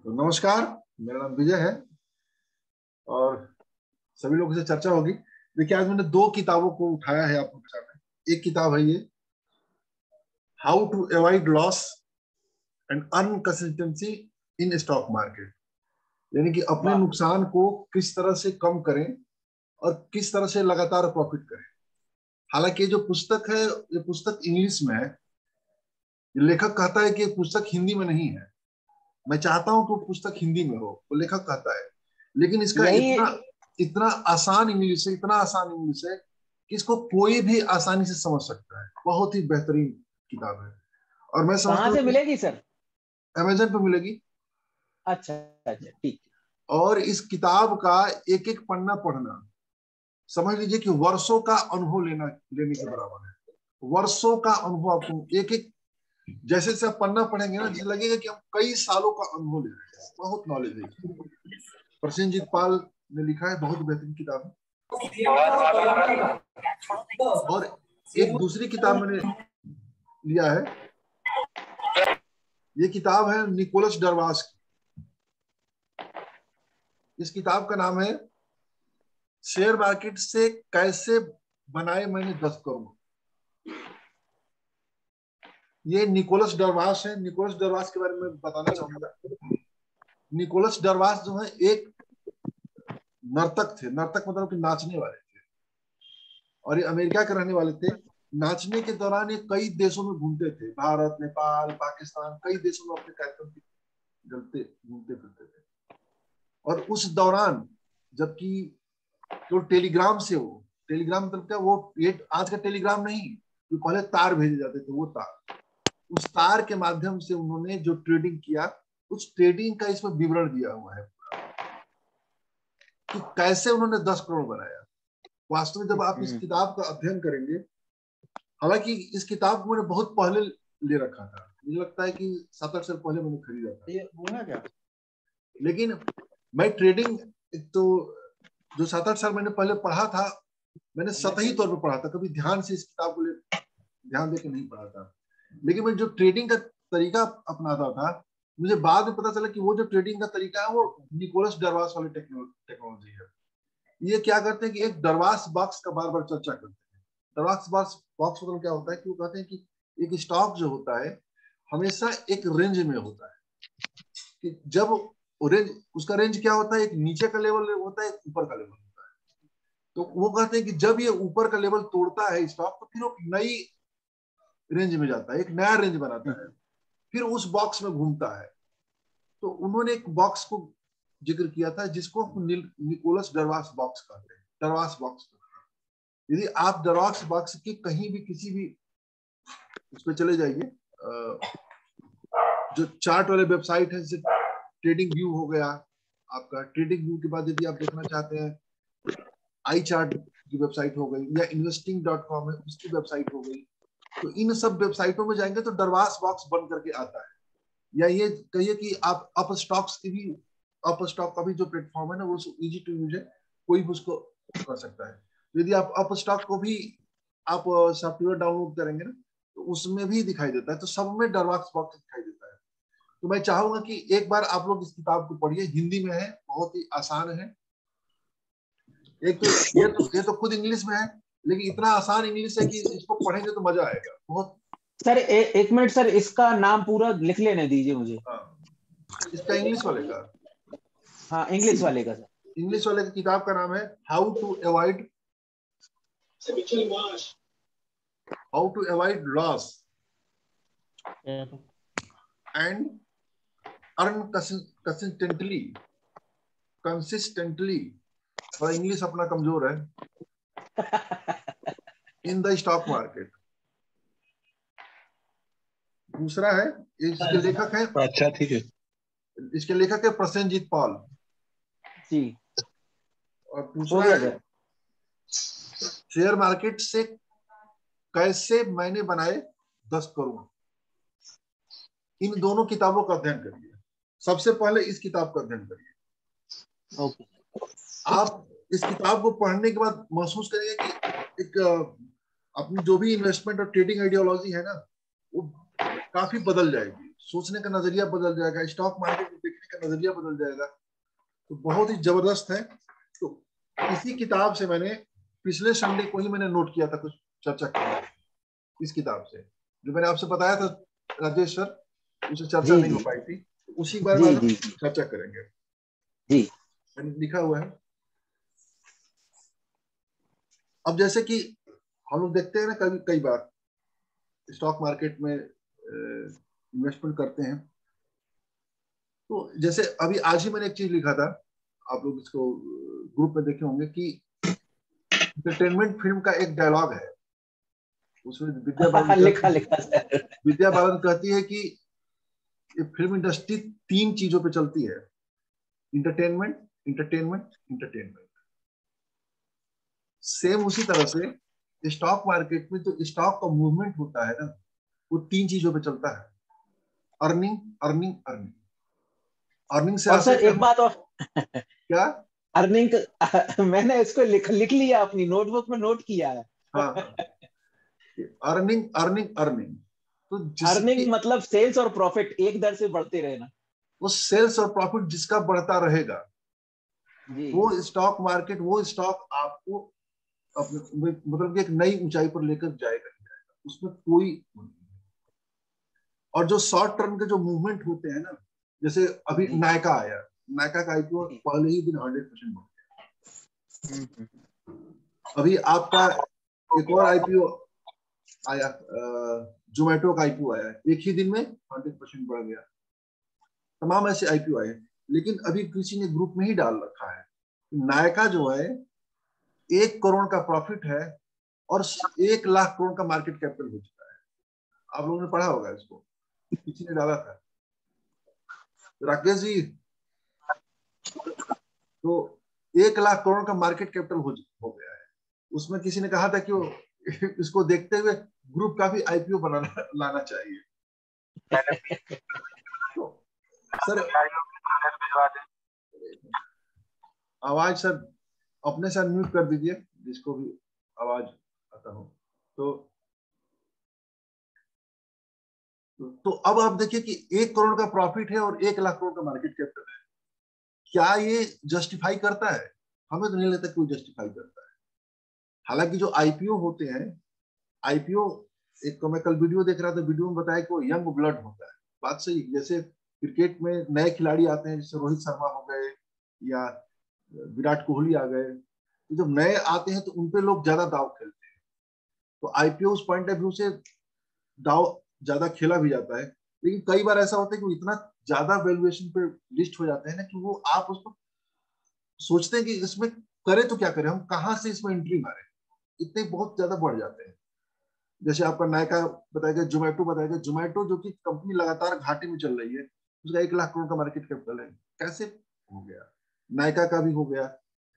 तो नमस्कार, मेरा नाम विजय है और सभी लोगों से चर्चा होगी। देखिए, आज मैंने दो किताबों को उठाया है आपको सामने। एक किताब है ये, how to avoid loss and earn consistency in stock market, यानी कि अपने वाह। नुकसान को किस तरह से कम करें और किस तरह से लगातार प्रॉफिट करें। हालांकि ये जो पुस्तक है, ये पुस्तक इंग्लिश में है। ये लेखक कहता है कि ये पुस्तक हिंदी में नहीं है। मैं चाहता हूं कि वो पुस्तक हिंदी में हो, वो लेखक कहता है, लेकिन इसका यही। इतना इतना आसान इंग्लिश है, इतना आसान इंग्लिश है कि इसको कोई भी आसानी से समझ सकता है। बहुत ही बेहतरीन किताब है और मैं समझता कहाँ हूँ से कि मिलेगी सर? अमेजन पे मिलेगी। अच्छा अच्छा, ठीक। और इस किताब का एक एक पन्ना पढ़ना, समझ लीजिए कि वर्षों का अनुभव लेने के बराबर है। वर्षों का अनुभव आपको एक एक, जैसे जैसे आप पन्ना पढ़ेंगे ना, जैसे लगेगा कि हम कई सालों का अनुभव ले रहे हैं। बहुत नॉलेज है। प्रसेनजीत पाल ने लिखा है, बहुत बेहतरीन किताब है। और एक दूसरी किताब मैंने लिया है, ये किताब है निकोलस डरवास की। इस किताब का नाम है शेयर मार्केट से कैसे बनाए मैंने 10 करोड़। ये निकोलस डरवास है। निकोलस डरवास के बारे में बताना चाहूंगा। निकोलस डरवास जो है एक नर्तक थे। नर्तक मतलब कि नाचने वाले थे, और ये अमेरिका के रहने वाले थे। नाचने के दौरान ये कई देशों में घूमते थे, भारत, नेपाल, पाकिस्तान, कई देशों में अपने कार्यक्रम चलते घूमते फिरते थे। और उस दौरान, जबकि जो टेलीग्राम से, वो टेलीग्राम मतलब क्या, वो ये आज का टेलीग्राम नहीं, जो पहले तार भेजे जाते थे, वो तार, उस तार के माध्यम से उन्होंने जो ट्रेडिंग किया, उस ट्रेडिंग का इसमें विवरण दिया हुआ है कि कैसे उन्होंने 10 करोड़ बनाया। वास्तव में जब आप इस किताब का अध्ययन करेंगे, हालांकि इस किताब को मैंने बहुत पहले ले रखा था, मुझे लगता है कि 7-8 साल पहले मैंने खरीदा था। ये होना क्या? लेकिन मैं ट्रेडिंग, तो जो 7-8 साल मैंने पहले पढ़ा था, मैंने सतही तौर पर पढ़ा था, कभी ध्यान से इस किताब को ध्यान देकर नहीं पढ़ा था। लेकिन मैं जो ट्रेडिंग का तरीका अपनाता था, मुझे बाद में पता चला कि वो जो ट्रेडिंग का तरीका है, वो निकोलस डरवास वाली टेक्नोलॉजी है। ये क्या करते हैं कि एक डरवास बॉक्स का बार बार चर्चा करते हैं। डरवास बॉक्स मतलब क्या होता है कि वो कहते हैं कि एक स्टॉक जो होता है हमेशा एक रेंज में होता है। कि जब रेंज, उसका रेंज क्या होता है, एक नीचे का लेवल होता है, एक ऊपर का लेवल होता है। तो वो कहते हैं कि जब ये ऊपर का लेवल तोड़ता है स्टॉक, तो फिर वो नई रेंज में जाता है, एक नया रेंज बनाता है, फिर उस बॉक्स में घूमता है। तो उन्होंने एक बॉक्स को जिक्र किया था जिसको निकोलस डरवास बॉक्स कहते हैं। डरवास बॉक्स, यदि आप डरवास बॉक्स की कहीं भी किसी भी उस पर चले जाइए, जो चार्ट वाले वेबसाइट है, जैसे ट्रेडिंग व्यू हो गया आपका, ट्रेडिंग व्यू के बाद यदि आप देखना चाहते हैं, आई चार्ट की वेबसाइट हो गई, या investing.com है उसकी वेबसाइट हो गई, तो इन सब वेबसाइटों में जाएंगे तो डरवास बॉक्स बन करके आता है। या ये कहिए कि आप अप स्टॉक्स की भी, अप स्टॉक का भी जो प्लेटफॉर्म है ना, वो इजी टू यूज है, कोई भी उसको कर सकता है। यदि आप अप स्टॉक को भी आप सॉफ्टवेयर डाउनलोड करेंगे ना, तो उसमें भी दिखाई देता है। तो सब में डरवास बॉक्स दिखाई देता है। तो मैं चाहूंगा कि एक बार आप लोग इस किताब को पढ़िए, हिंदी में है, बहुत ही आसान है। एक तो ये तो खुद इंग्लिश में है, लेकिन इतना आसान इंग्लिश है कि इसको पढ़ेंगे तो मजा आएगा बहुत। सर एक मिनट सर, इसका नाम पूरा लिख लेने दीजिए मुझे। हाँ, इसका इंग्लिश वाले का, हाँ, इंग्लिश वाले का सर। इंग्लिश वाले की किताब का नाम है how to avoid loss and earn consistently. Consistently, थोड़ा इंग्लिश अपना कमजोर है, इन द स्टॉक मार्केट। दूसरा है, इसके लेखक है, अच्छा ठीक है। इसके लेखक है प्रसेनजीत पाल। जी, और हो दूसरा गया है सर। शेयर मार्केट से कैसे मैंने बनाए 10 करोड़। इन दोनों किताबों का अध्ययन करिए। सबसे पहले इस किताब का अध्ययन करिए। ओके। आप इस किताब को पढ़ने के बाद महसूस करेंगे कि एक अपनी जो भी इन्वेस्टमेंट और ट्रेडिंग आइडियोलॉजी है ना, वो काफी बदल जाएगी। सोचने का नजरिया बदल जाएगा, स्टॉक मार्केट को देखने का नजरिया बदल जाएगा। तो बहुत ही जबरदस्त है। तो इसी किताब से मैंने पिछले संडे को ही मैंने नोट किया था, कुछ चर्चा किया इस किताब से, जो मैंने आपसे बताया था राजेश सर, उसे चर्चा जी नहीं हो जी पाई थी, उसी के बारे में जी आज हम जी चर्चा करेंगे। जी। मैंने लिखा हुआ है। अब जैसे कि हम लोग देखते हैं ना, कभी कई बार स्टॉक मार्केट में इन्वेस्टमेंट करते हैं, तो जैसे अभी आज ही मैंने एक चीज लिखा था, आप लोग इसको ग्रुप में देखे होंगे, कि एंटरटेनमेंट फिल्म का एक डायलॉग है, उसमें विद्या बालन लिखा कहती है, लिखा सर। विद्या बालन कहती है कि ये फिल्म इंडस्ट्री 3 चीजों पे चलती है, इंटरटेनमेंट, इंटरटेनमेंट, इंटरटेनमेंट। सेम उसी तरह से स्टॉक मार्केट में जो स्टॉक का मूवमेंट होता है ना, वो 3 चीजों पे चलता है, अर्निंग, अर्निंग, अर्निंग। अर्निंग से और सर एसेट का एक बात और, क्या? अर्निंग मैंने इसको लिख लिया, अपनी नोटबुक में नोट किया है। हाँ हाँ, अर्निंग, अर्निंग, अर्निंग। तो जिसकी अर्निंग मतलब सेल्स और प्रॉफिट एक दर से बढ़ते रहना। वो सेल्स और प्रॉफिट जिसका बढ़ता रहेगा, जी वो स्टॉक मार्केट, वो स्टॉक आपको अपने मतलब कि एक नई ऊंचाई पर लेकर जाएगा ही जाएगा, उसमें कोई नहीं है। और जो शॉर्ट टर्म के जो मूवमेंट होते हैं ना, जैसे अभी जी नायका आया, नायका का आईपीओ जी। पहले ही दिन 100% बढ़ हम्म। गया। अभी आपका एक और आईपीओ आया, जोमेटो का आईपीओ आया, एक ही दिन में 100% बढ़ गया। तमाम ऐसे आईपीओ आए, लेकिन अभी किसी ने ग्रुप में ही डाल रखा है, नायका जो है 1 करोड़ का प्रॉफिट है और 1 लाख करोड़ का मार्केट कैपिटल हो चुका है। आप लोगों ने पढ़ा होगा इसको, किसी ने डाला था, राकेश जी। तो 1 लाख करोड़ का मार्केट कैपिटल हो गया है। उसमें किसी ने कहा था कि वो इसको देखते हुए ग्रुप का भी आईपीओ बनाना लाना चाहिए। तो सर आवाज सर अपने से म्यूट कर दीजिए, जिसको भी आवाज आता हो। तो तो अब आप देखिए कि 1 करोड़ का प्रॉफिट है और 1 लाख करोड़ का मार्केट कैपिटल है। क्या ये जस्टिफाई करता है? हमें तो नहीं लगता कोई जस्टिफाई करता है। हालांकि जो आईपीओ होते हैं, आईपीओ, एक तो मैं कल वीडियो देख रहा था, वीडियो में बताया कि वो यंग ब्लड होता है। बात सही। जैसे क्रिकेट में नए खिलाड़ी आते हैं, जैसे रोहित शर्मा हो गए या विराट कोहली आ गए, तो जब नए आते हैं तो उनपे लोग ज्यादा दाव खेलते हैं। तो आईपीओ उस पॉइंट ऑफ व्यू से दाव ज्यादा खेला भी जाता है। लेकिन कई बार ऐसा होता है कि वो इतना ज्यादा वैल्यूएशन पे लिस्ट हो जाते हैं ना, कि वो आप उसको सोचते हैं कि इसमें करें तो क्या करें, हम कहाँ से इसमें एंट्री मारे, इतने बहुत ज्यादा बढ़ जाते हैं। जैसे आपका नायका बताया गया, जोमेटो बताया गया, जोमेटो जो कि कंपनी लगातार घाटे में चल रही है, उसका 1 लाख करोड़ का मार्केट कैपिटल है, कैसे हो गया? नायका का भी हो गया।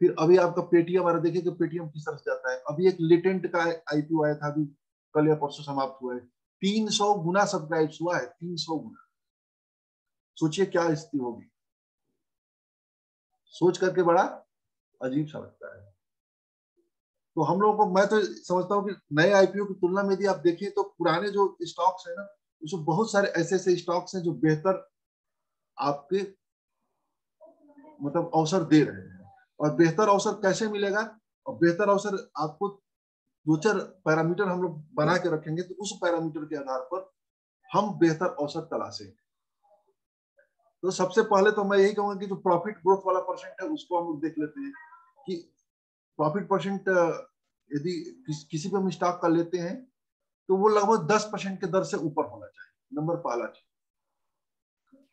फिर अभी आपका पेटीएम आ रहा, देखिए कि पेटीएम किस तरह से जाता है। अभी एक लेटेंट का आईपीओ आया था, अभी कल या परसों समाप्त हुआ है, 300 गुना सब्सक्राइब हुआ है, 300 गुना। सोचिए क्या स्थिति होगी, सोच करके बड़ा अजीब सा लगता है। तो हम लोगों को, मैं तो समझता हूँ कि नए आईपीओ की तुलना में यदि आप देखें तो पुराने जो स्टॉक्स है ना, उसमें बहुत सारे ऐसे ऐसे स्टॉक्स हैं जो बेहतर आपके मतलब अवसर दे रहे हैं। और बेहतर अवसर कैसे मिलेगा? और बेहतर अवसर आपको 2-4 पैरामीटर हम लोग बना के रखेंगे, तो उस पैरामीटर के आधार पर हम बेहतर अवसर तलाशेंगे। तो सबसे पहले तो मैं यही कहूंगा कि जो प्रॉफिट ग्रोथ वाला परसेंट है, उसको हम लोग देख लेते हैं कि प्रॉफिट परसेंट यदि किसी भी हम स्टॉक का लेते हैं, तो वो लगभग 10% के दर से ऊपर होना चाहिए। नंबर पहला चीज,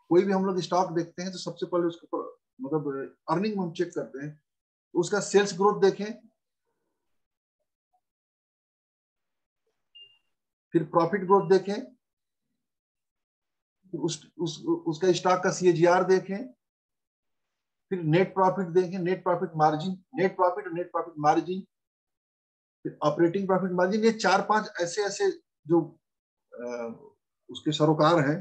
कोई भी हम लोग स्टॉक देखते हैं तो सबसे पहले उसके मतलब अर्निंग हम चेक करते हैं, तो उसका सेल्स ग्रोथ देखें, फिर प्रॉफिट ग्रोथ देखें, फिर उसका स्टॉक का सीएजीआर देखें, फिर नेट प्रॉफिट देखें, net profit margin, net profit और नेट प्रॉफिट मार्जिन, फिर ऑपरेटिंग प्रॉफिट मार्जिन। ये 4-5 ऐसे ऐसे जो उसके सरोकार हैं,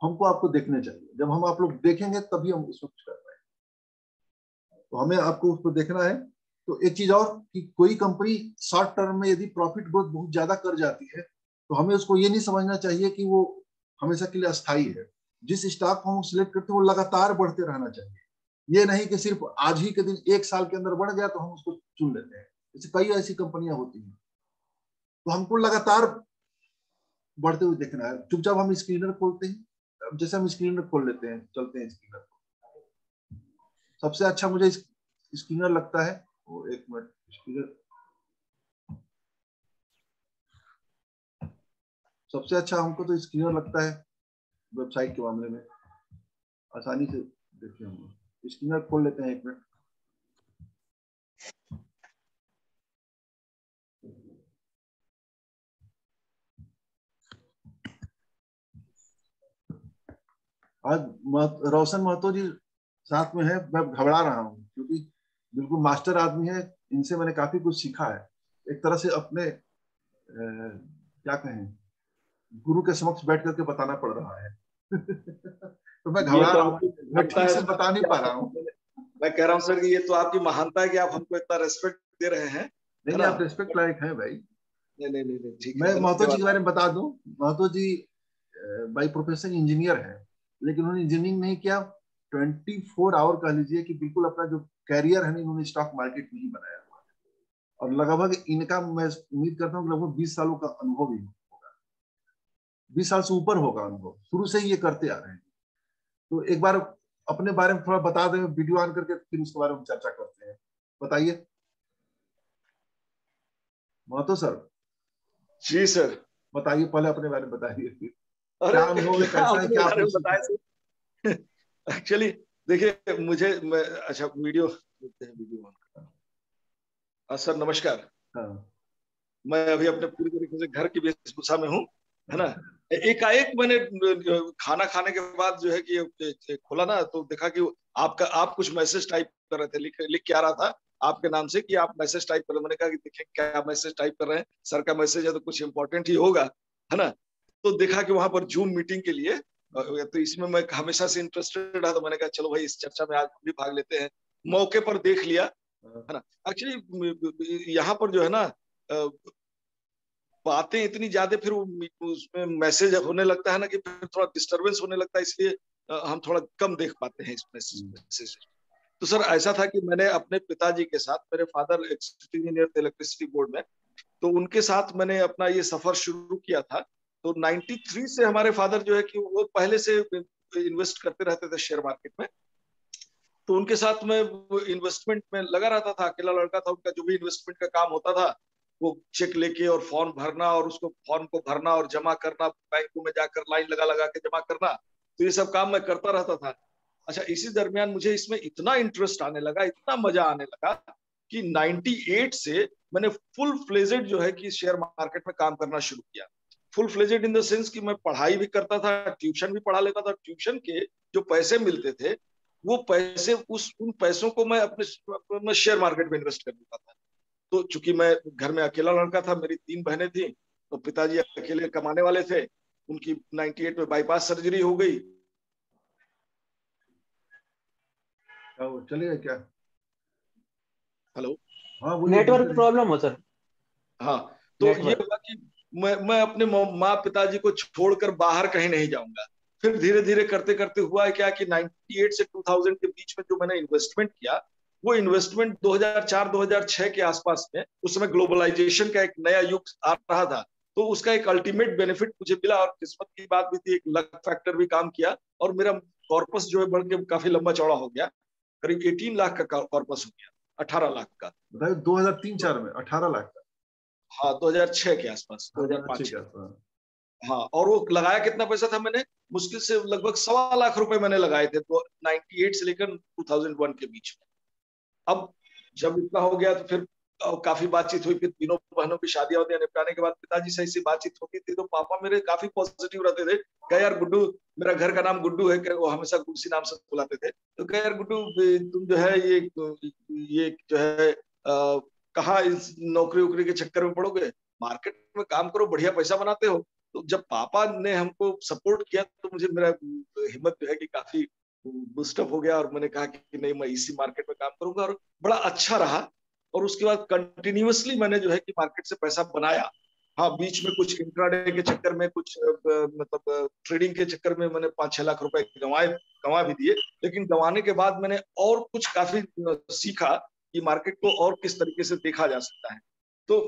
हमको आपको देखने चाहिए। जब हम आप लोग देखेंगे तभी हम इसको कुछ कर पाएंगे। तो हमें आपको उसको देखना है। तो एक चीज और, कि कोई कंपनी शॉर्ट टर्म में यदि प्रॉफिट ग्रोथ बहुत ज्यादा कर जाती है, तो हमें उसको ये नहीं समझना चाहिए कि वो हमेशा के लिए अस्थायी है। जिस स्टॉक को हम सिलेक्ट करते हैं वो लगातार बढ़ते रहना चाहिए। ये नहीं कि सिर्फ आज ही के दिन 1 साल के अंदर बढ़ गया तो हम उसको चुन लेते हैं। जैसे कई ऐसी कंपनियां होती हैं, तो हमको लगातार बढ़ते हुए देखना है। चुपचाप हम स्क्रीनर खोलते हैं, जैसे हम स्क्रीनर खोल लेते हैं, चलते हैं स्क्रीनर को। सबसे अच्छा मुझे स्क्रीनर लगता है, वो 1 मिनट, स्क्रीनर सबसे अच्छा हमको तो स्क्रीनर लगता है वेबसाइट के मामले में। आसानी से देखिए, हम स्क्रीनर खोल लेते हैं 1 मिनट। आज रोशन महतो जी साथ में है, मैं घबरा रहा हूँ क्योंकि बिल्कुल मास्टर आदमी है, इनसे मैंने काफी कुछ सीखा है। एक तरह से अपने क्या कहें, गुरु के समक्ष बैठ करके बताना पड़ रहा है। तो मैं ये घबरा तो रहा हूँ, आपकी मैं महानता ठीक है से सर बता नहीं कि पा रहा हूँ। मैं कह रहा हूँ सर कि ये तो आपकी महानता है कि आप हमको इतना रेस्पेक्ट दे रहे हैं, नहीं है नहीं, ना? आप रेस्पेक्ट लायक हैं भाई। नहीं नहीं नहीं नहीं, ठीक है, मैं महतो जी के धन्यवाद। बारे में बता दूं, महतो जी बाई प्रोफेशन इंजीनियर है, लेकिन उन्होंने इंजीनियरिंग नहीं किया। 24 आवर कह लीजिए कि बिल्कुल अपना जो कैरियर है इन्होंने स्टॉक मार्केट में ही बनाया। और लगभग इनका, मैं उम्मीद करता हूँ लगभग 20 सालों का अनुभव ही होगा, 20 साल से ऊपर होगा अनुभव, शुरू से ही ये करते आ रहे हैं। तो एक बार अपने बारे में थोड़ा बता दें, वीडियो ऑन करके फिर उसके बारे में चर्चा करते हैं। बताइए महतो सर, जी सर। बताइए, पहले अपने बारे में बताइए, अरे क्या अनुभव है, क्या कैसा है, अपने क्या बारे आपने में सीखा बताया है। सर? एक्चुअली देखिए, अच्छा वीडियो देखते हैं, वीडियो ऑन। सर नमस्कार। हाँ मैं अभी अपने पूरी तरीके से घर की वेशभूषा में हूँ, है ना? एकाएक मैंने खाना खाने के बाद जो है कि खोला ना, तो देखा कि आप कुछ मैसेज टाइप कर रहे थे, लिख के आ रहा था आपके नाम से कि आप मैसेज टाइप कर रहे हैं। मैंने कहा कि देखें क्या मैसेज टाइप कर रहे हैं, सर का मैसेज है तो कुछ इंपॉर्टेंट ही होगा, है ना? तो देखा कि वहां पर जूम मीटिंग के लिए, तो इसमें मैं हमेशा से इंटरेस्टेड रहा, तो मैंने कहा चलो भाई इस चर्चा में आज भी भाग लेते हैं। मौके पर देख लिया, है ना? एक्चुअली यहाँ पर जो है ना, बातें इतनी ज्यादा, फिर उसमें मैसेज होने लगता है ना कि फिर थोड़ा डिस्टरबेंस होने लगता है, इसलिए हम थोड़ा कम देख पाते हैं इस मैसेज। तो सर ऐसा था कि मैंने अपने पिताजी के साथ, मेरे फादर इंजीनियर थे इलेक्ट्रिसिटी बोर्ड में, तो उनके साथ मैंने अपना ये सफर शुरू किया था। तो 93 से हमारे फादर जो है कि वो पहले से इन्वेस्ट करते रहते थे शेयर मार्केट में, तो उनके साथ में इन्वेस्टमेंट में लगा रहता था। अकेला लड़का था, उनका जो भी इन्वेस्टमेंट का काम होता था वो चेक लेके और फॉर्म भरना, और उसको फॉर्म को भरना और जमा करना, बैंकों में जाकर लाइन लगा लगा के जमा करना, तो ये सब काम मैं करता रहता था। अच्छा, इसी दरमियान मुझे इसमें इतना इंटरेस्ट आने लगा, इतना मजा आने लगा कि 98 से मैंने फुल फ्लेजेड जो है कि शेयर मार्केट में काम करना शुरू किया। Full fledged in the sense कि मैं पढ़ाई भी करता था, ट्यूशन भी पढ़ा लेता था। ट्यूशन के जो पैसे मिलते थे, वो पैसे उन पैसों को मैं अपने शेयर मार्केट में इन्वेस्ट कर देता था। तो चूंकि मैं घर में अकेला लड़का था, मेरी 3 बहनें थी, तो पिताजी अकेले कमाने वाले थे। उनकी 98 में बाईपास सर्जरी हो गई। क्या वो चलेगा क्या? हेलो। हाँ बोलिए, बोलते नेटवर्क रहिए। प्रॉब्लम हो सर। हाँ, तो ये नेटवर्क। हुआ कि मैं अपने माँ पिताजी को छोड़कर बाहर कहीं नहीं जाऊंगा। फिर धीरे धीरे करते करते हुआ है क्या कि 98 से 2000 के बीच में जो मैंने इन्वेस्टमेंट किया, वो इन्वेस्टमेंट 2004-2006 के आसपास में, उस समय ग्लोबलाइजेशन का एक नया युग आ रहा था, तो उसका एक अल्टीमेट बेनिफिट मुझे मिला। और किस्मत की बात भी थी, एक लक फैक्टर भी काम किया, और मेरा कॉर्पस जो है बढ़ के काफी लंबा चौड़ा हो गया। करीब 18 लाख का कॉर्पस हो गया, 18 लाख का। बताइए, 2003-4 में 18 लाख का? हाँ, 2006 के आसपास, हाँ, 2006 2005। के आसपास। हाँ, और वो लगाया कितना पैसा था मैंने? मुश्किल से लगभग 1.25 लाख रुपए मैंने लगाए थे, तो 98 से लेकर 2001 के बीच में। अब जब इतना हो गया तो फिर काफी बातचीत हुई। फिर तीनों बहनों की शादियां वादियां निपटाने के बाद पिताजी से ऐसी बातचीत होती थी, तो पापा मेरे काफी पॉजिटिव रहते थे। कह यार गुड्डू, मेरा घर का नाम गुड्डू है, वो हमेशा गुड्सी नाम से बुलाते थे, तो कह यार गुड्डू, तुम जो है ये जो है कहाँ इस नौकरी वोकरी के चक्कर में पड़ोगे, मार्केट में काम करो, बढ़िया पैसा बनाते हो। तो जब पापा ने हमको सपोर्ट किया, तो मुझे मेरा हिम्मत जो है कि काफी बूस्टअप हो गया, और मैंने कहा कि नहीं, मैं इसी मार्केट में काम करूंगा, और बड़ा अच्छा रहा। और उसके बाद कंटिन्यूअसली मैंने जो है कि मार्केट से पैसा बनाया। हाँ, बीच में कुछ इंट्राडे के चक्कर में कुछ मतलब ट्रेडिंग के चक्कर में मैंने 5-6 लाख रुपए गंवा भी दिए, लेकिन गंवाने के बाद मैंने और कुछ काफी सीखा कि मार्केट को और किस तरीके से देखा जा सकता है। तो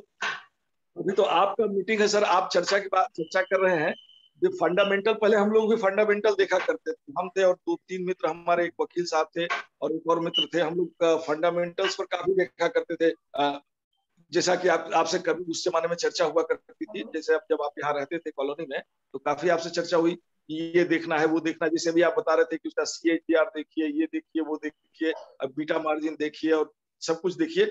अभी तो आपका मीटिंग है सर, आप चर्चा कर रहे हैं जो फंडामेंटल, पहले हम लोग भी फंडामेंटल देखा करते थे, हम थे और 2-3 मित्र हमारे, एक वकील साहब थे और एक और मित्र थे, हम लोग फंडामेंटल्स पर काफी देखा करते थे। जैसा कि आपसे कभी उस जमाने में चर्चा हुआ करती थी, जैसे अब जब आप यहाँ रहते थे कॉलोनी में, तो काफी आपसे चर्चा हुई कि ये देखना है वो देखना, जैसे भी आप बता रहे थे कि उसका CAGR देखिए, ये देखिए, वो देखिए, बीटा मार्जिन देखिए और सब कुछ देखिए।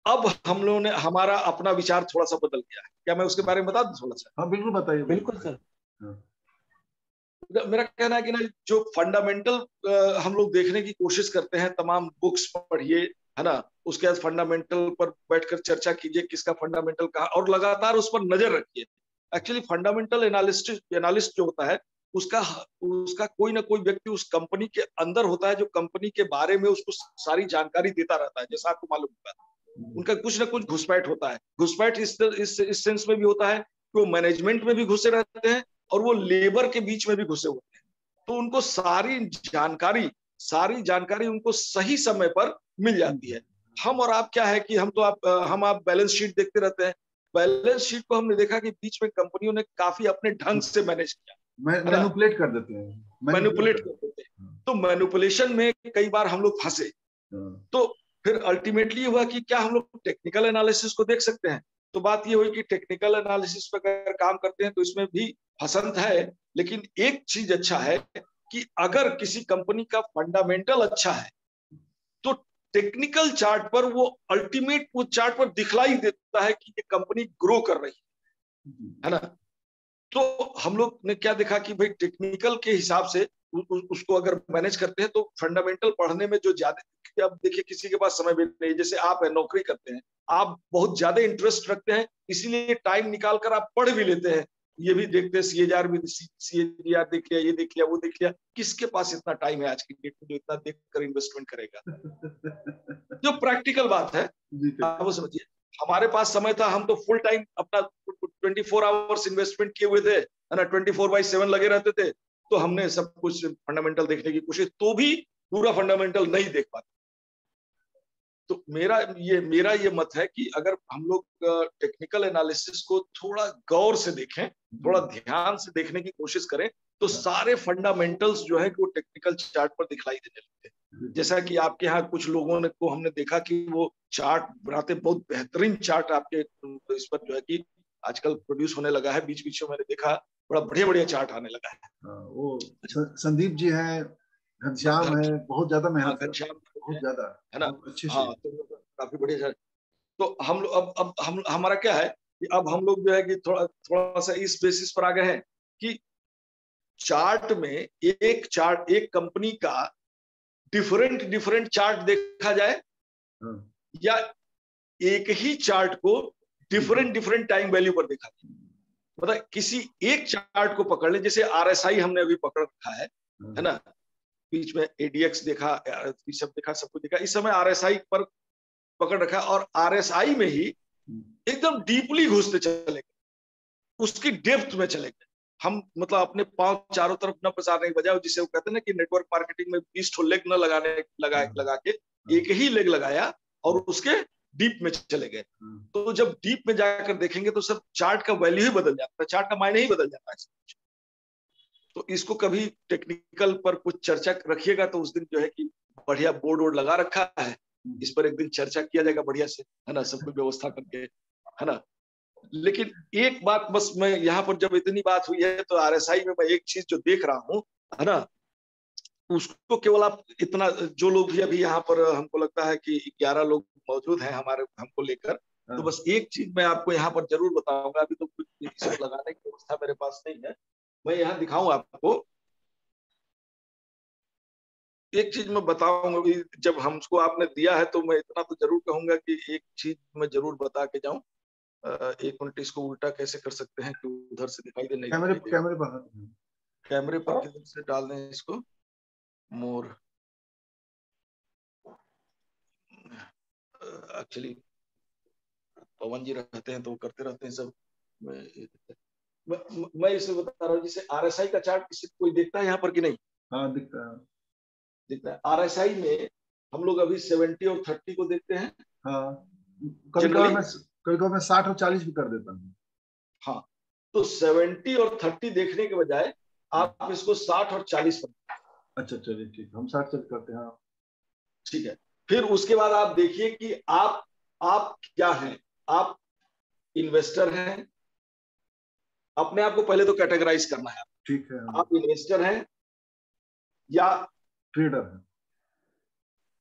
अब हम लोगों ने, हमारा अपना विचार थोड़ा सा बदल गया है, क्या मैं उसके बारे में बता दूं थोड़ा सा? हाँ बिल्कुल बताइए। बिल्कुल सर। मेरा कहना है कि ना, जो फंडामेंटल हम लोग देखने की कोशिश करते हैं, तमाम बुक्स पढ़िए, है ना, उसके बाद फंडामेंटल पर बैठकर चर्चा कीजिए किसका फंडामेंटल कहाँ, और लगातार उस पर नजर रखिए। एक्चुअली फंडामेंटल एनालिस्ट जो होता है, उसका उसका कोई ना कोई व्यक्ति उस कंपनी के अंदर होता है, जो कंपनी के बारे में उसको सारी जानकारी देता रहता है, जैसा आपको मालूम होगा। उनका कुछ ना कुछ घुसपैठ होता है। घुसपैठ इस सेंस में भी होता है कि वो मैनेजमेंट में भी घुसे रहते हैं और वो लेबर के बीच में भी घुसे होते हैं। तो उनको सारी जानकारी उनको सही समय पर मिल जाती है। हम और आप क्या है कि हम आप बैलेंस शीट देखते रहते हैं। बैलेंस शीट को हमने देखा कि बीच में कंपनियों ने काफी अपने ढंग से मैनेज किया, मैनिपुलेट कर देते हैं, मैनिपुलेट कर देते हैं। तो मैनिपुलेशन में कई बार हम लोग फंसे। तो फिर अल्टीमेटली हुआ कि क्या हम लोग टेक्निकल एनालिसिस को देख सकते हैं? तो बात ये हुई कि टेक्निकल एनालिसिस पर अगर काम करते हैं तो इसमें भी फसंत है, लेकिन एक चीज अच्छा है कि अगर किसी कंपनी का फंडामेंटल अच्छा है तो टेक्निकल चार्ट पर वो चार्ट पर दिखलाई देता है कि ये कंपनी ग्रो कर रही है ना। तो हम लोग ने क्या देखा कि भाई टेक्निकल के हिसाब से उसको अगर मैनेज करते हैं तो फंडामेंटल पढ़ने में जो ज्यादा, अब देखिए किसी के पास समय भी नहीं, जैसे आप है, नौकरी करते हैं, आप बहुत ज्यादा इंटरेस्ट रखते हैं, इसीलिए टाइम निकाल कर आप पढ़ भी लेते हैं, ये भी देखते हैं, CAGR देख लिया, ये देख लिया, वो देख लिया। किसके पास इतना टाइम है आज की डेट में जो इतना देख कर इन्वेस्टमेंट करेगा? जो प्रैक्टिकल बात है आप वो समझिए। हमारे पास समय था, हम तो फुल टाइम अपना 24 आवर्स इन्वेस्टमेंट किए हुए थे, है ना, 24/7 लगे रहते थे। तो हमने सब कुछ फंडामेंटल देखने की कोशिश, तो भी पूरा फंडामेंटल नहीं देख पाते। तो मेरा ये मत है कि अगर हम लोग टेक्निकल एनालिसिस को थोड़ा गौर से देखें, थोड़ा ध्यान से देखने की कोशिश करें, तो सारे फंडामेंटल्स जो है वो टेक्निकल चार्ट पर दिखलाई देने लगते हैं। जैसा कि आपके यहाँ कुछ लोगों ने को हमने देखा कि वो चार्ट बनाते, बहुत बेहतरीन चार्ट आपके इस पर जो है कि आजकल प्रोड्यूस होने लगा है। बीच बीच में मैंने देखा बड़ा बढ़िया चार्ट आने लगा है। वो संदीप जी हैं, घनश्याम है, बहुत ज्यादा मेहनत करते हैं, बहुत ज्यादा, है ना। अच्छे से। हाँ, तो काफी बढ़िया चार्ट। तो हम लोग अब हम हमारा क्या है कि अब हम लोग जो है कि थोड़ा सा इस बेसिस पर आ गए हैं कि चार्ट में एक कंपनी का डिफरेंट चार्ट देखा जाए, या एक ही चार्ट को डिफरेंट टाइम वैल्यू पर देखा जाए। मतलब किसी एक चार्ट को पकड़ ले, जैसे RSI हमने अभी पकड़ रखा है ना, बीच में ADX देखा, सब देखा, सब कुछ देखा, इस समय RSI पर पकड़ रखा, और RSI में ही एकदम डीपली घुसते चले गए, उसकी डेप्थ में चले गए हम। मतलब अपने पांव चारों तरफ न पसारने के बजाय, जिसे वो कहते हैं ना कि नेटवर्क मार्केटिंग में 20 ठो लेग न लगा के एक ही लेग लगाया और उसके डीप में चले गए। तो जब डीप में जाकर देखेंगे तो सब चार्ट का वैल्यू ही बदल जाता है, चार्ट का मायने ही बदल जाता है। तो इसको कभी टेक्निकल पर कुछ चर्चा रखिएगा तो उस दिन जो है कि बढ़िया बोर्ड लगा रखा है, इस पर एक दिन चर्चा किया जाएगा बढ़िया से, है ना, सब कुछ व्यवस्था करके, है ना। लेकिन एक बात बस, मैं यहाँ पर जब इतनी बात हुई है तो RSI में मैं एक चीज जो देख रहा हूँ, है ना, उसको केवल आप इतना, जो लोग भी अभी यहाँ पर हमको लगता है कि 11 लोग मौजूद हैं हमको लेकर, तो बस एक चीज मैं आपको यहाँ पर जरूर बताऊंगा। अभी तो कुछ इसको लगाने की व्यवस्था मेरे पास नहीं है, मैं यहाँ दिखाऊं आपको। एक चीज मैं बताऊंगा, अभी जब हमको आपने दिया है तो मैं इतना तो जरूर कहूंगा कि एक चीज मैं जरूर बता के जाऊं। एक मिनट, इसको उल्टा कैसे कर सकते हैं कि उधर से दिखाई दे, नहीं कैमरे पर किधर से डाल दें इसको, मोर एक्चुअली पवन जी रहते हैं तो वो करते रहते हैं सब। मैं इसे बता रहा हूँ, जैसे RSI का चार्ट किसी कोई देखता है यहाँ पर कि नहीं? हाँ दिखता है। दिखता है। RSI में हम लोग अभी 70 और 30 को देखते हैं। हाँ कभी जनरली कभी मैं 60 और 40 भी कर देता हूँ। हाँ, तो 70 और 30 देखने के बजाय आप इसको 60 और 40 पर। अच्छा चलिए ठीक, हम 60 चल करते हैं। हाँ ठीक है, फिर उसके बाद आप देखिए कि आप क्या हैं। आप इन्वेस्टर हैं, अपने आप को पहले तो कैटेगराइज करना है। ठीक है। आप इन्वेस्टर हैं या ट्रेडर है।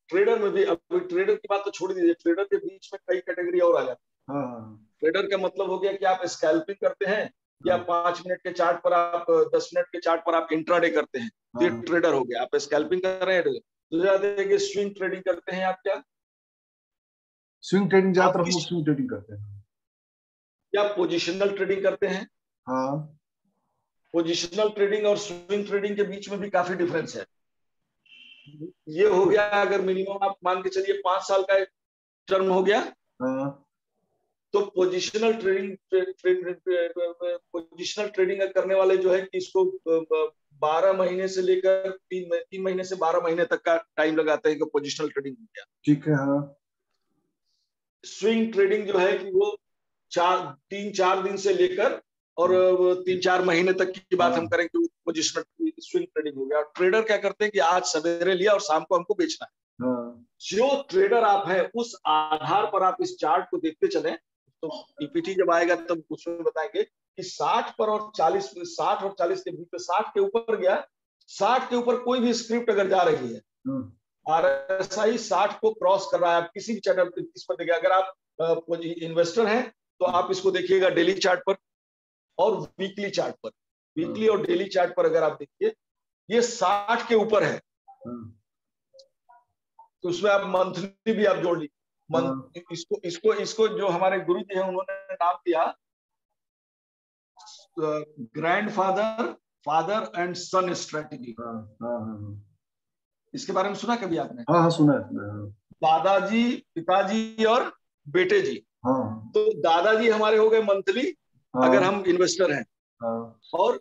ट्रेडर में भी, अभी ट्रेडर की बात तो छोड़ दीजिए, ट्रेडर के बीच में कई कैटेगरी और आ जाती है। हाँ हाँ ट्रेडर का मतलब हो गया कि आप स्कैल्पिंग करते हैं या 5 मिनट के चार्ट पर आप 10 मिनट के चार्ट पर आप इंट्राडे करते हैं, तो ये ट्रेडर हो गया। आप स्कैल्पिंग कर रहे हैं। दूसरा देखिए स्विंग ट्रेडिंग करते हैं आप क्या? स्विंग ट्रेडिंग, ज्यादातर हम लोग स्विंग ट्रेडिंग करते हैं। क्या पोजिशनल ट्रेडिंग करते हैं? हाँ पोजिशनल ट्रेडिंग और स्विंग ट्रेडिंग के बीच में भी काफी डिफरेंस है। ये हो गया अगर मिनिमम आप मान के चलिए 5 साल का टर्म हो गया, हाँ तो पोजिशनल ट्रेडिंग करने वाले जो है कि इसको 12 महीने से लेकर 3 महीने से 12 महीने तक का टाइम लगाते हैं कि पोजिशनल ट्रेडिंग हो गया। ठीक है। हाँ स्विंग ट्रेडिंग जो है कि वो 3-4 दिन से लेकर और 3-4 महीने तक की बात हम करें कि पोजिशनल स्विंग ट्रेडिंग हो गया। ट्रेडर क्या करते हैं कि आज सवेरे लिया और शाम को हमको बेचना है। हाँ जो ट्रेडर आप हैं उस आधार पर आप इस चार्ट को देखते चले, तो पीपीटी जब आएगा तब उसमें बताएंगे कि 60 पर और 40, 60 और 40 के बीच में 60 के ऊपर गया, 60 के ऊपर कोई भी स्क्रिप्ट अगर जा रही है, RSI 60 को क्रॉस कर रहा है, आप किसी भी चैनल पर इस पर देखिए। अगर आप इन्वेस्टर हैं तो आप इसको देखिएगा डेली चार्ट पर और वीकली चार्ट पर। वीकली और डेली चार्ट पर अगर आप देखिए ये 60 के ऊपर है, तो उसमें आप मंथली भी आप जोड़ लीजिए। इसको इसको इसको जो हमारे गुरु जी हैं उन्होंने नाम दिया grandfather, father and son strategy. इसके बारे में सुना कभी आपने? हाँ सुना है। दादाजी, पिताजी और बेटे जी। तो दादाजी हमारे हो गए मंथली अगर हम इन्वेस्टर हैं, और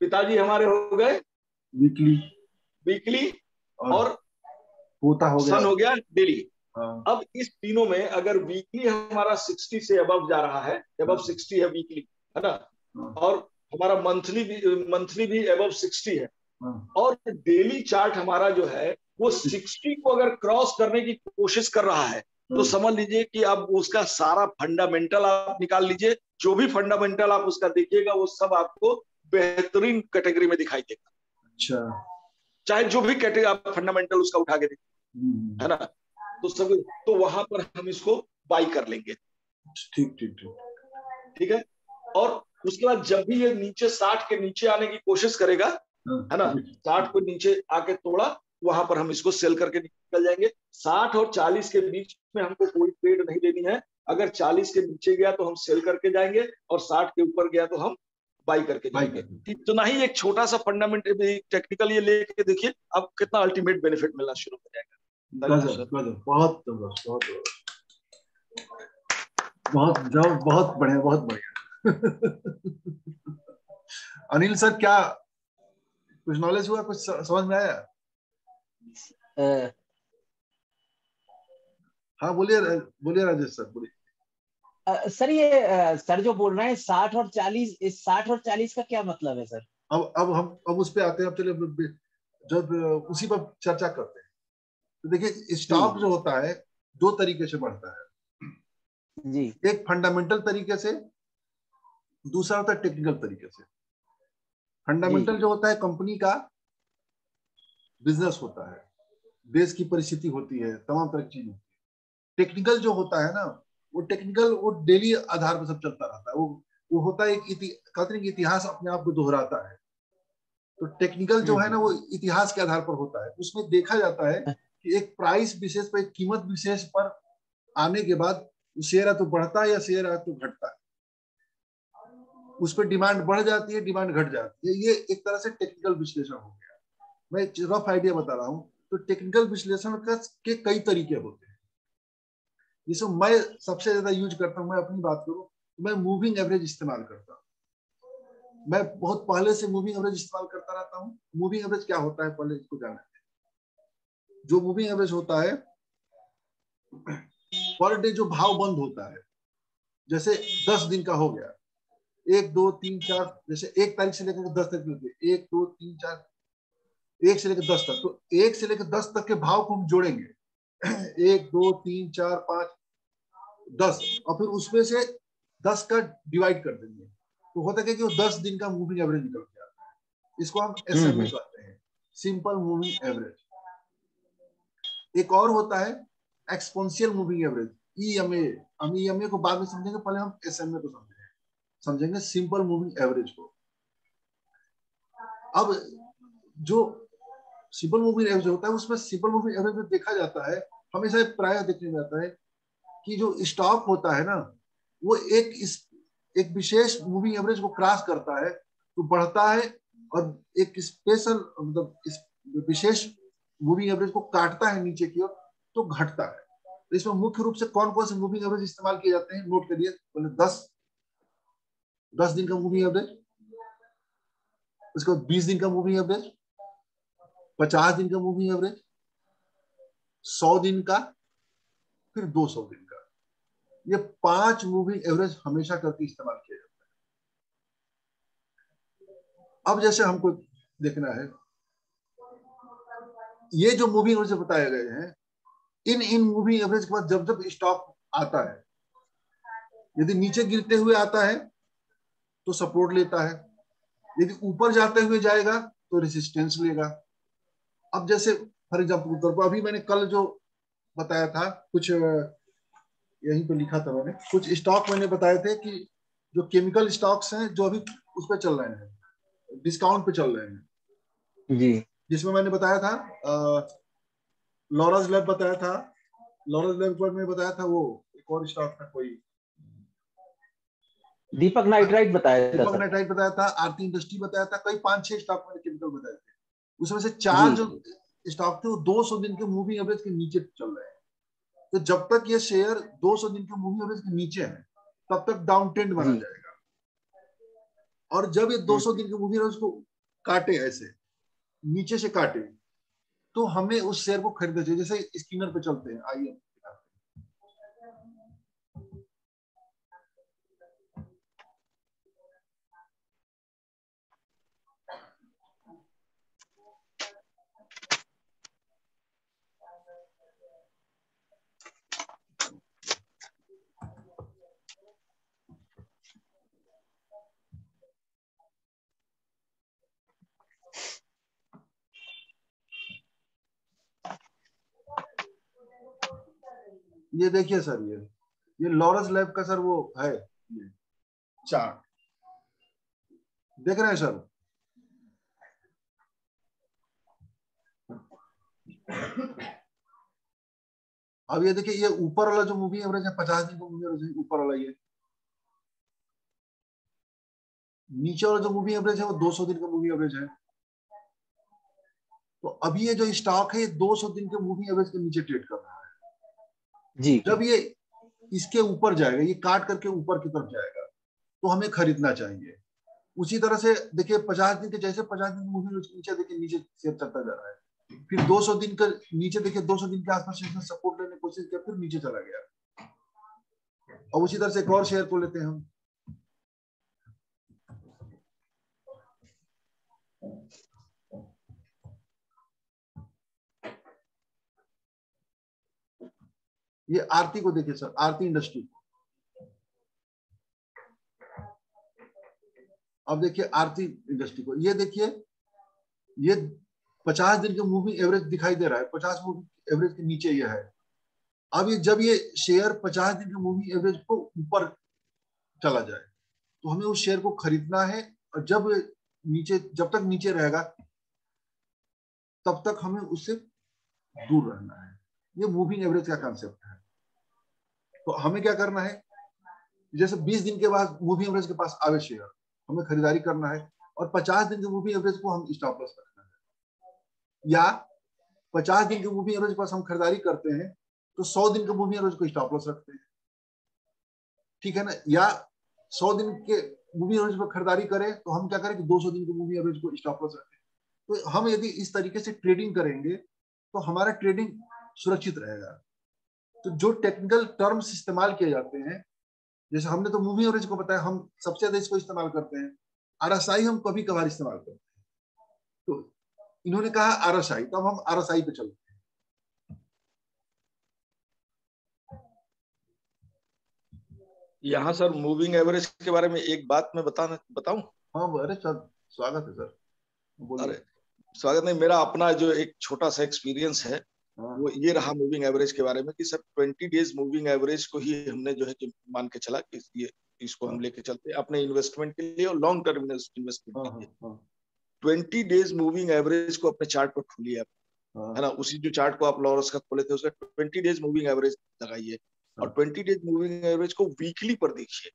पिताजी हमारे हो गए वीकली और पोता हो गया, सन हो गया डेली। अब इस तीनों में अगर वीकली हमारा 60 से अबव जा रहा है, अबव 60 है वीकली, है ना, और हमारा मंथली भी अबव 60 है, और डेली चार्ट हमारा जो है वो 60 को अगर क्रॉस करने की कोशिश कर रहा है, तो समझ लीजिए कि अब उसका सारा फंडामेंटल आप निकाल लीजिए। जो भी फंडामेंटल आप उसका देखिएगा वो सब आपको बेहतरीन कैटेगरी में दिखाई देगा। अच्छा, चाहे जो भी कैटेगरी आप फंडामेंटल उसका उठा के देखिए, है ना, तो सब, तो वहां पर हम इसको बाई कर लेंगे। ठीक ठीक ठीक ठीक है। और उसके बाद जब भी ये नीचे 60 के नीचे आने की कोशिश करेगा, है ना, 60 को नीचे आके तोड़ा, वहां पर हम इसको सेल करके निकल जाएंगे। 60 और 40 के बीच में हमको कोई ट्रेड नहीं लेनी है। अगर 40 के नीचे गया तो हम सेल करके जाएंगे, और 60 के ऊपर गया तो हम बाई करके जाएंगे। इतना ही एक छोटा सा फंडामेंटल टेक्निकल ये लेके देखिए, अब कितना अल्टीमेट बेनिफिट मिलना शुरू हो जाएगा। बहुत बहुत बढ़िया, बहुत बढ़िया। अनिल सर, क्या कुछ नॉलेज हुआ, कुछ समझ में आया? हाँ बोलिए राजेश सर, बोलिए। सर ये सर जो बोल रहे हैं 60 और 40, इस 60 और 40 का क्या मतलब है सर? अब उस पे आते हैं। अब चलिए जब उसी पर चर्चा करते हैं। तो देखिए, स्टॉक जो होता है 2 तरीके से बढ़ता है जी। एक फंडामेंटल तरीके से, दूसरा होता है टेक्निकल तरीके से। फंडामेंटल जो होता है कंपनी का बिजनेस होता है, देश की परिस्थिति होती है, तमाम तरह की चीज होती है। टेक्निकल जो होता है ना, वो टेक्निकल वो डेली आधार पर सब चलता रहता है। वो होता है कहते हैं कि इतिहास अपने आप को दोहराता है। तो टेक्निकल जो है ना, वो इतिहास के आधार पर होता है। उसमें देखा जाता है कि एक प्राइस विशेष पर, एक कीमत विशेष पर आने के बाद शेयर है तो बढ़ता है या शेयर है तो घटता है। उस पर डिमांड बढ़ जाती है, डिमांड घट जाती है। ये एक तरह से टेक्निकल विश्लेषण हो गया। मैं रफ आइडिया बता रहा हूँ। तो टेक्निकल विश्लेषण के कई तरीके होते हैं। जिसको मैं सबसे ज्यादा यूज करता हूँ, मैं अपनी बात करूँ मैं मूविंग एवरेज इस्तेमाल करता हूँ। मैं बहुत पहले से मूविंग एवरेज इस्तेमाल करता रहता हूँ। मूविंग एवरेज क्या होता है पहले इसको जानते हैं। जो मूविंग एवरेज होता है, पर डे जो भाव बंद होता है, जैसे 10 दिन का हो गया, 1 2 3 4, जैसे 1 तारीख से लेकर 10 तक, 1 2 3 4, 1 से लेकर 10 तक, तो 1 से लेकर 10 तक के भाव को हम जोड़ेंगे, 1 2 3 4 5 10, और फिर उसमें से 10 का डिवाइड कर देंगे, तो होता है कि वो 10 दिन का मूविंग एवरेज निकल के आता है। इसको हम SMA कहते हैं, सिंपल मूविंग एवरेज। एक और होता है एक्सपोनेंशियल मूविंग एवरेज, EMA। हम EMA को बाद में समझेंगे, पहले हम SMA को समझेंगे सिंपल मूविंग एवरेज को। अब जो सिंपल मूविंग एवरेज होता है, उसमें सिंपल मूविंग एवरेज में देखा जाता है, हमेशा प्राय देखने में आता है कि जो स्टॉक होता है ना, वो एक विशेष मूविंग एवरेज को क्रॉस करता है तो बढ़ता है, और एक स्पेशल मतलब विशेष मूविंग एवरेज को काटता है नीचे की ओर तो घटता है। तो इसमें मुख्य रूप से कौन कौन से मूविंग एवरेज इस्तेमाल किए जाते हैं, नोट करिए। पहले 10 दिन का मूविंग एवरेज, उसके बाद 20 दिन का मूविंग एवरेज, 50 दिन का मूविंग एवरेज, 100 दिन का, फिर 200 दिन का। ये 5 मूविंग एवरेज हमेशा करके इस्तेमाल किया जाता है। अब जैसे हमको देखना है, ये जो मूविंग एवरेज बताए गए हैं, इन मूविंग एवरेज के बाद जब जब स्टॉक आता है, यदि नीचे गिरते हुए आता है तो सपोर्ट लेता है, यदि ऊपर जाते हुए जाएगा तो रेजिस्टेंस लेगा। अब जैसे फॉर एग्जाम्पल तौर पर अभी मैंने कल जो बताया था, कुछ यहीं पे लिखा था मैंने, कुछ स्टॉक मैंने बताए थे कि जो केमिकल स्टॉक्स हैं जो अभी उस पर चल रहे हैं, डिस्काउंट पे चल रहे हैं जी, जिसमें मैंने बताया था लॉरस लैब बताया था, लॉरस लैब पर मैं बताया था, वो एक और स्टॉक था कोई, दीपक नाइट्राइट बताया था दीपक सर। नाइट्राइट बताया था, आरती इंडस्ट्री बताया था, कई 5-6 स्टॉक मैंने केमिकल बताए थे। उसमें से 4 जो स्टॉक थे वो 200 दिन के मूविंग एवरेज के नीचे चल रहे हैं। तो जब तक ये शेयर 200 दिन के मूविंग एवरेज के नीचे है तब तक डाउन ट्रेंड माना जाएगा, और जब ये 200 दिन के मूविंग एवरेज को काटे, ऐसे नीचे से काटे, तो हमें उस शेयर को खरीदना चाहिए। जैसे स्किनर पे चलते हैं, आइए ये देखिए सर, ये लॉरस लैब का सर वो है, ये चार्ट देख रहे हैं सर। अब ये देखिए, ये ऊपर वाला जो मूविंग एवरेज है 50 दिन का मूविंग एवरेज है, ऊपर वाला ये, नीचे वाला जो मूविंग एवरेज है वो 200 दिन का मूविंग एवरेज है। तो अभी ये जो स्टॉक है ये 200 दिन के मूविंग एवरेज के नीचे ट्रेड कर रहा है जी। जब ये इसके ऊपर जाएगा, ये काट करके ऊपर की तरफ जाएगा, तो हमें खरीदना चाहिए। उसी तरह से देखिए 50 दिन के, जैसे 50 दिन मूविंग एवरेज के नीचे देखिए, नीचे शेयर चलता जा रहा है, फिर 200 दिन का नीचे देखिए, 200 दिन के आसपास इसने सपोर्ट लेने की कोशिश किया, फिर नीचे चला गया। और उसी तरह से एक और शेयर को लेते हैं हम, ये आरती को देखिए सर, आरती इंडस्ट्री को। अब देखिए आरती इंडस्ट्री को, ये देखिए, ये 50 दिन के मूविंग एवरेज दिखाई दे रहा है, 50 मूविंग एवरेज के नीचे ये है। अब ये जब ये शेयर 50 दिन के मूविंग एवरेज को ऊपर चला जाए तो हमें उस शेयर को खरीदना है, और जब तक नीचे रहेगा तब तक हमें उससे दूर रहना है। ये मूविंग एवरेज का कॉन्सेप्ट है। तो हमें क्या करना है, जैसे 20 दिन के बाद मूविंग एवरेज के पास आवे शेयर, हमें खरीदारी करना है, और 50 दिन के मूविंग एवरेज को हम स्टॉप लॉस रखना है। या 50 दिन के मूविंग एवरेज के पास हम खरीदारी करते हैं तो 100 दिन के मूविंग एवरेज को स्टॉप लॉस रखते हैं, ठीक है ना। या 100 दिन के मूवी एवरेज पर खरीदारी करें तो हम क्या करें कि 200 दिन के मूवी एवरेज को स्टॉप लॉस रखें। तो हम यदि इस तरीके से ट्रेडिंग करेंगे तो हमारा ट्रेडिंग सुरक्षित रहेगा। तो जो टेक्निकल टर्म्स इस्तेमाल किए जाते हैं, जैसे हमने तो मूवी एवरेज को बताया, हम सबसे ज्यादा इसको इस्तेमाल करते हैं। आरएसआई हम कभी कभार इस्तेमाल करते हैं। तो इन्होंने कहा आरएसआई, तो अब हम आरएसआई पे चलते हैं। यहाँ सर मूविंग एवरेज के बारे में एक बात मैं बताऊं? हाँ, अरे सर स्वागत है सर, बोलिए। अरे स्वागत नहीं, मेरा अपना जो एक छोटा सा एक्सपीरियंस है वो ये रहा मूविंग एवरेज के बारे में कि सर 20 डेज मूविंग एवरेज को ही हमने जो है कि मान के चला कि ये इसको हम लेके चलते हैं अपने इन्वेस्टमेंट के लिए और लॉन्ग टर्म इन्वेस्टमेंट के लिए। 20 डेज मूविंग एवरेज को अपने चार्ट पर खोलिए आप, है ना, उसी जो चार्ट को आप लॉरस का खोले थे उसका 20 डेज मूविंग एवरेज लगाइए और 20 डेज मूविंग एवरेज को वीकली पर देखिए,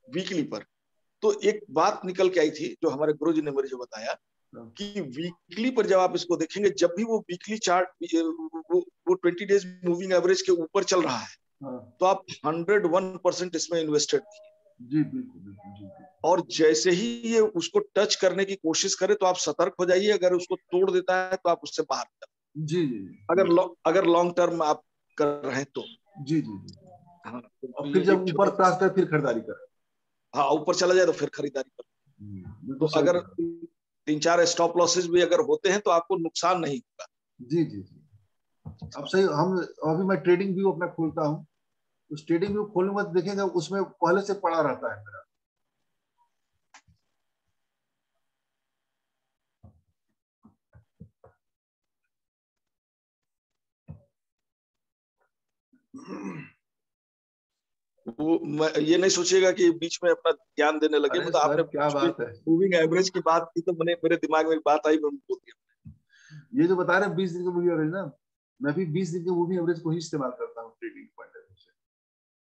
वीकली पर। तो एक बात निकल के आई थी जो हमारे गुरुजी ने मुझे बताया कि वीकली पर जब आप इसको देखेंगे, जब भी वो वीकली चार्ट वो 20 डेज मूविंग एवरेज के ऊपर चल रहा है तो आप 101% इसमें इन्वेस्टेड थी। जी बिल्कुल जी। और जैसे ही ये उसको टच करने की कोशिश करे तो आप सतर्क हो जाइए, अगर उसको तोड़ देता है तो आप उससे बाहर जी जी। अगर लॉन्ग टर्म आप कर रहे हैं तो जी जी जी। हाँ, और फिर जब ऊपर क्रॉस करे फिर खरीदारी करें। हाँ, ऊपर चला जाए तो फिर खरीदारी करें। तो अगर 3-4 स्टॉप लॉसेस भी अगर होते हैं तो आपको नुकसान नहीं होगा। जी जी जी, अब सही। हम अभी मैं ट्रेडिंग व्यू अपना खोलता हूँ, उस ट्रेडिंग व्यू खोलूंगा तो देखेंगे उसमें पहले से पड़ा रहता है मेरा। वो ये नहीं सोचिएगा कि बीच में अपना ध्यान देने लगे। मतलब आपने क्या बात है, मूविंग एवरेज की बात की तो मेरे दिमाग में एक बात आई, मैं बोल दिया। ये जो बता रहे हैं 20 दिन का मूवी एवरेज ना, मैं भी 20 दिन के मूवी एवरेज को ही इस्तेमाल करता हूँ ट्रेडिंग पॉइंट ऑफ व्यू से।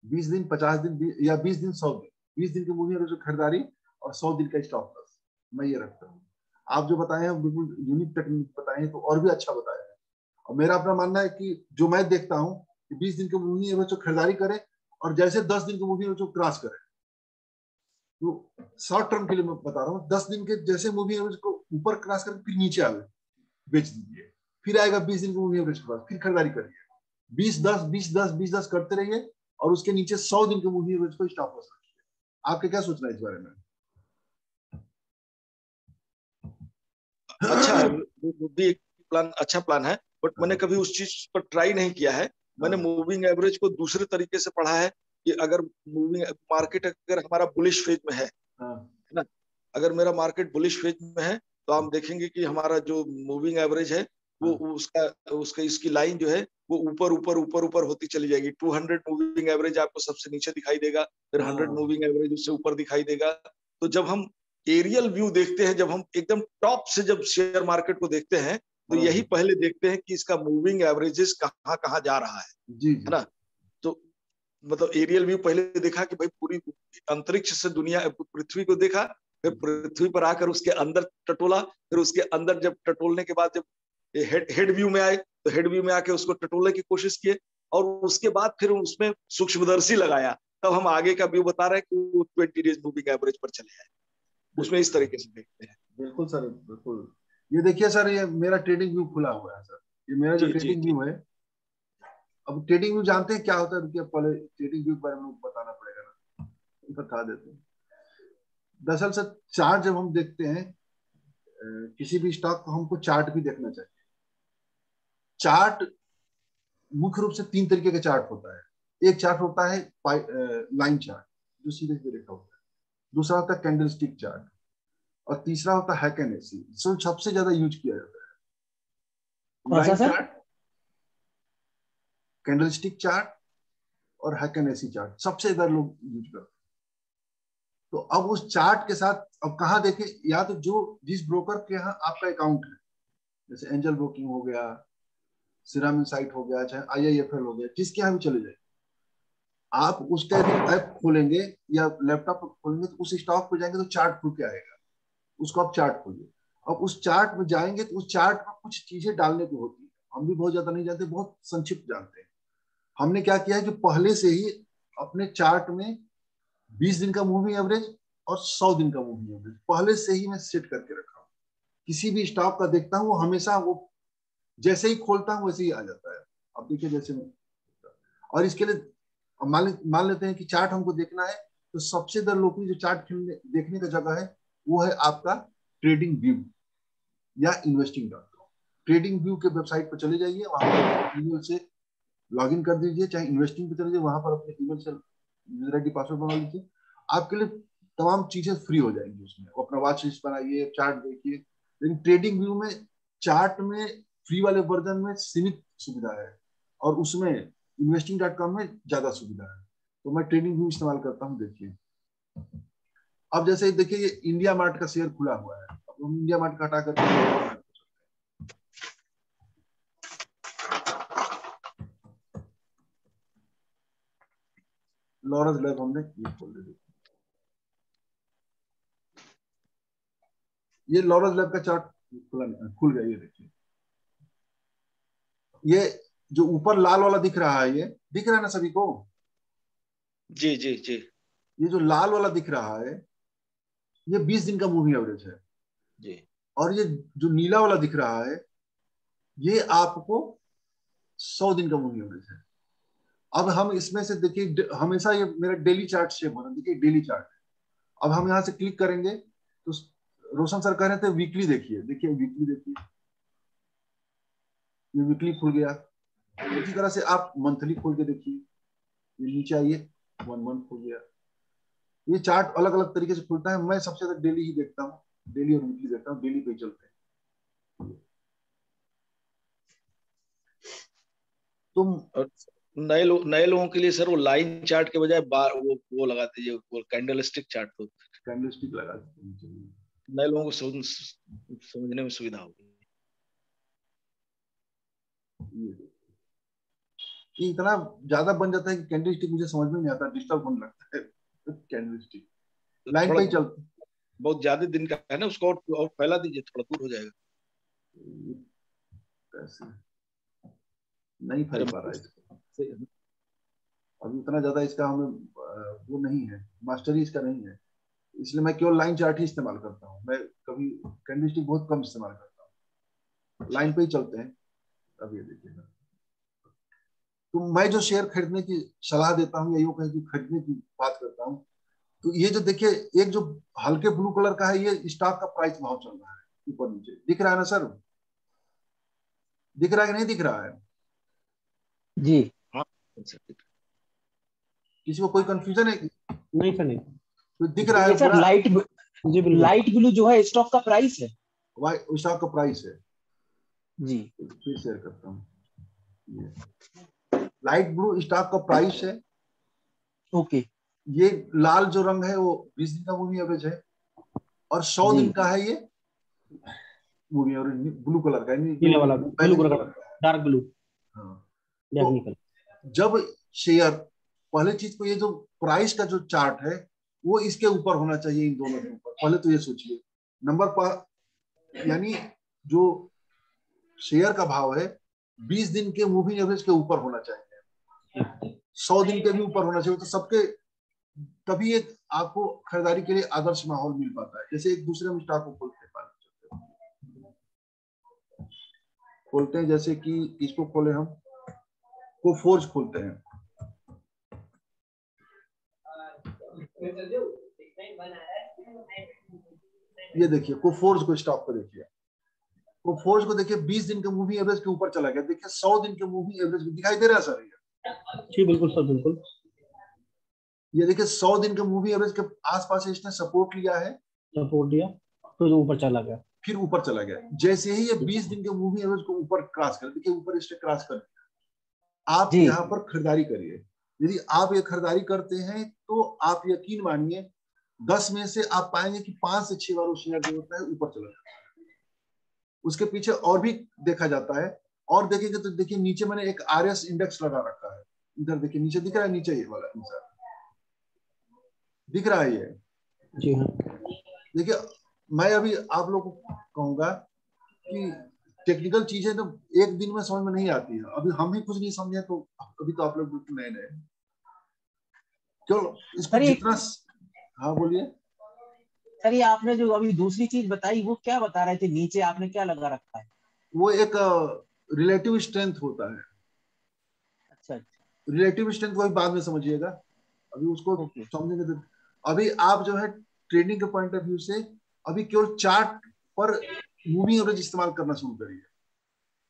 20 दिन, 50 दिन या 20 दिन, 100 दिन, 20 दिन के मूवी एवरेज खरीदारी और 100 दिन का स्टॉप लॉस मैं ये रखता हूँ। आप जो बताए हैं बिल्कुल यूनिक टेक्निक बताए हैं, तो और भी अच्छा बताया है। और मेरा अपना मानना है कि जो मैं देखता हूँ कि 20 दिन के मूवी एवरेज खरीदारी करें और जैसे 10 दिन के मूवी एवरेज क्रॉस करें। तो शॉर्ट टर्म के लिए मैं बता रहा हूँ, 10 दिन के जैसे मूवी एवरेज को ऊपर क्रॉस करके फिर नीचे आवे बेच दीजिए, फिर आएगा 20 दिन के मूवी एवरेज के बाद, फिर खरीदारी करिए। 20-10 20-10 20-10 करते रहिए और उसके नीचे 100 दिन के मूवी एवरेज को स्टॉप लॉस रखिए। आपके क्या सोचना है इस बारे में? अच्छा है, वो भी एक प्लान, अच्छा प्लान है, बट मैंने कभी उस चीज पर ट्राई नहीं किया है। मैंने मूविंग एवरेज को दूसरे तरीके से पढ़ा है कि अगर मूविंग मार्केट अगर हमारा बुलिश फेज में है ना, अगर मेरा मार्केट बुलिश फेज में है तो हम देखेंगे कि हमारा जो मूविंग एवरेज है वो उसका इसकी लाइन जो है वो ऊपर ऊपर ऊपर ऊपर होती चली जाएगी। 200 मूविंग एवरेज आपको सबसे नीचे दिखाई देगा, फिर 100 मूविंग एवरेज उससे ऊपर दिखाई देगा। तो जब हम एरियल व्यू देखते हैं, जब हम एकदम टॉप से जब शेयर मार्केट को देखते हैं तो यही पहले देखते हैं कि इसका मूविंग एवरेजेस कहाँ कहाँ जा रहा है ना। तो मतलब एरियल व्यू पहले देखा कि भाई पूरी अंतरिक्ष से दुनिया पृथ्वी को देखा, फिर पृथ्वी पर आकर उसके अंदर टटोला, फिर उसके अंदर जब टटोलने के बाद जब हेड व्यू में आए तो हेड व्यू में आके उसको टटोलने की कोशिश किए और उसके बाद फिर उसमें सूक्ष्मदर्शी लगाया, तब हम आगे का व्यू बता रहे हैं कि वो 20 डेज मूविंग एवरेज पर चले आए। उसमें इस तरीके से देखते हैं। बिल्कुल सर, बिल्कुल। ये देखिए सर, ये मेरा ट्रेडिंग व्यू खुला हुआ है सर, ये मेरा जो ट्रेडिंग व्यू है। अब ट्रेडिंग व्यू जानते हैं क्या होता है? रुकिए, पहले ट्रेडिंग व्यू के बारे में बताना पड़ेगा ना, बता देते हैं। दरअसल सर चार्ट जब हम देखते हैं किसी भी स्टॉक को, हमको चार्ट भी देखना चाहिए। चार्ट मुख्य रूप से 3 तरीके का चार्ट होता है। एक चार्ट होता है लाइन चार्ट, जो सीधे सीधे रेखा होता है। दूसरा होता है कैंडलस्टिक चार्ट और तीसरा होता है हैकेनेसी, सबसे ज्यादा यूज किया जाता है। लाइन चार्ट, कैंडलस्टिक चार्ट और हैकेनेसी चार्ट सबसे ज्यादा लोग यूज करते हैं। तो अब उस चार्ट के साथ अब कहाँ देखें? या तो जो जिस ब्रोकर के यहाँ आपका अकाउंट है, जैसे एंजल ब्रोकिंग हो गया, सिराम इनसाइट हो गया, चाहे IIFL हो गया, जिसके यहाँ भी चले जाए, आप उसका ऐप खोलेंगे या लैपटॉप खोलेंगे तो उस स्टॉक पे जाएंगे तो चार्ट खुल के आएगा, उसको आप चार्ट खोलिए। अब उस चार्ट में जाएंगे तो उस चार्ट में कुछ चीजें डालने की होती है, हम भी बहुत ज्यादा नहीं जानते, बहुत संक्षिप्त जानते हैं। हमने क्या किया है कि पहले से ही अपने चार्ट में 20 दिन का मूविंग एवरेज और 100 दिन का मूविंग एवरेज पहले से ही मैं सेट करके रखा हूँ। किसी भी स्टॉक का देखता हूँ, वो हमेशा वो जैसे ही खोलता हूँ वैसे ही आ जाता है। अब देखिए जैसे और इसके लिए मान लेते हैं कि चार्ट हमको देखना है, तो सबसे ज्यादा लोकप्रिय जो चार्ट देखने का जगह है वो है आपका ट्रेडिंग व्यू या इन्वेस्टिंग.com। ट्रेडिंग व्यू के वेबसाइट पर चले जाइए, वहां पर ईमेल से लॉग इन कर दीजिए, चाहे इन्वेस्टिंग पे चले जाइए, वहां पर अपने ईमेल से यूजर आईडी पासवर्ड बना लीजिए। आपके लिए तमाम चीजें फ्री हो जाएंगी उसमें। अपना वॉच लिस्ट बनाइए, चार्ट देखिए। लेकिन ट्रेडिंग व्यू में चार्ट में फ्री वाले वर्जन में सीमित सुविधा है और उसमें इन्वेस्टिंग.com में ज्यादा सुविधा है। तो मैं ट्रेडिंग व्यू इस्तेमाल करता हूँ। देखिए अब जैसे देखिए ये इंडिया मार्ट का शेयर खुला हुआ है, अब हम इंडिया मार्ट का हटा करके लॉरेंस लैब हमने ये खोल दिया। ये लॉरेंस लैब का चार्ट खुल गया। ये देखिए, ये जो ऊपर लाल वाला दिख रहा है, ये दिख रहा है ना सभी को? जी जी जी। ये जो लाल वाला दिख रहा है ये 20 दिन का मूविंग एवरेज है जी। और ये जो नीला वाला दिख रहा है ये आपको 100 दिन का मूविंग एवरेज है। अब हम इसमें से देखिए, हमेशा ये मेरा डेली चार्ट शेप हो रहा है। देखिए डेली चार्ट। अब हम यहाँ से क्लिक करेंगे तो रोशन सर कह रहे थे वीकली देखिए। देखिए वीकली देखिए, ये वीकली खुल गया। इसी तरह से आप मंथली खोल के देखिए, ये नीचे आइए, 1 मंथ खुल गया। ये चार्ट अलग अलग तरीके से खुलता है। मैं सबसे ज्यादा डेली ही देखता हूँ, डेली और वीकली देखता हूँ। डेली पे चलते हैं। तुम और नए लोगों के लिए सर वो लाइन चार्ट के बजाय वो लगा दीजिए, वो कैंडल स्टिक चार्ट। तो कैंडलस्टिक लगा देते हैं। नए लोगों को समझने में सुविधा होगी। ये इतना ज्यादा बन जाता है कि कैंडलस्टिक मुझे समझ में नहीं आता, डिस्टर्ब होने लगता है। कैंडलस्टिक लाइन थोड़ा पे ही चलते। बहुत ज्यादा दिन का है ना, उसको और फैला दीजिए, थोड़ा दूर हो जाएगा। कैसे नहीं फैल अरे पा रहा है इसको। अभी उतना ज्यादा इसका हमें वो नहीं है, मास्टरी इसका नहीं है। इसलिए मैं केवल लाइन चार्ट ही इस्तेमाल करता हूँ। मैं कभी कैंडलस्टिक बहुत कम इस्तेमाल करता हूँ। लाइन पे ही चलते हैं। अब ये देखिएगा, तो मैं जो शेयर खरीदने की सलाह देता हूँ या यूं कहें कि खरीदने की बात करता हूँ, तो ये जो देखिए एक जो हल्के ब्लू कलर का है, ये स्टॉक का प्राइस भाव चल रहा है। ऊपर नीचे दिख रहा है ना सर? दिख रहा है कि नहीं दिख रहा है? जी। हाँ। किसी को कोई कंफ्यूजन है? नहीं सर, नहीं। तो दिख रहा ये है सर पूरा। लाइट, जी बिल्कुल, लाइट ब्लू जो है स्टॉक का प्राइस है। स्टॉक का प्राइस है। जी। फिर शेयर करता हूँ। लाइट ब्लू स्टॉक का प्राइस है। ओके। ये लाल जो रंग है वो 20 दिन का मूविंग एवरेज है और 100 जी। दिन का है ये मूविंग एवरेज, ब्लू कलर का, यानी नीले जो वाला ब्लू बैगनी कलर कलर का, का। डार्क ब्लू, हाँ। तो टेक्निकल। जब शेयर, पहले चीज को, ये जो प्राइस का जो चार्ट है वो इसके ऊपर होना चाहिए, इन दोनों के ऊपर। पहले तो ये सोचिए। नंबर पर यानी जो शेयर का भाव है 20 दिन के मूविंग एवरेज के ऊपर होना चाहिए, 100 दिन के भी ऊपर होना चाहिए। तो सबके तभी एक आपको खरीदारी के लिए आदर्श माहौल मिल पाता है। जैसे एक दूसरे में स्टॉक को खोलते हैं, जैसे कि इसको खोले हम, कोफोर्ज खोलते हैं। ये देखिए कोफोर्ज को स्टॉक को देखिए, कोफोर्ज को देखिए 20 दिन के मूविंग एवरेज के ऊपर चला गया। देखिए 100 दिन के मूविंग एवरेज दिखाई दे रहा है सर? जी बिल्कुल सर, बिल्कुल। ये देखिए 100 दिन के मूविंग एवरेज के आसपास इसने सपोर्ट लिया है, सपोर्ट दिया, तो जो ऊपर चला गया, फिर ऊपर चला गया। जैसे ही ये 20 दिन के मूविंग एवरेज को ऊपर क्रॉस कर, देखिए ऊपर इसने क्रॉस कर, आप जी। यहाँ पर खरीदारी करिए। यदि आप ये खरीदारी करते हैं तो आप यकीन मानिए 10 में से आप पाएंगे कि 5 से 6 बार वो शेयर जो होता है ऊपर चला जाता है। उसके पीछे और भी देखा जाता है। और देखिएगा तो देखिए नीचे मैंने एक RS इंडेक्स लगा रखा है। इधर देखिए नीचे दिख रहा है, नीचे ये वाला इंसर दिख रहा है ये। जी हाँ। देखिए मैं अभी आप लोगों को कहूंगा कि टेक्निकल चीजें तो एक दिन में समझ में नहीं आती है। अभी हम भी कुछ नहीं समझे तो अभी तो आप लोग बिल्कुल नए नए। क्यों इसको जितना, हाँ बोलिए सर। ये आपने जो अभी दूसरी चीज बताई वो क्या बता रहे थे, नीचे आपने क्या लगा रखा है? वो एक रिलेटिव स्ट्रेंथ होता है। अच्छा अच्छा, रिलेटिव स्ट्रेंथ वही बाद में समझिएगा, अभी उसको ओके। समझने के। अभी आप जो है ट्रेडिंग के पॉइंट ऑफ व्यू से अभी केवल चार्ट पर मूविंग एवरेज इस्तेमाल करना शुरू करिए,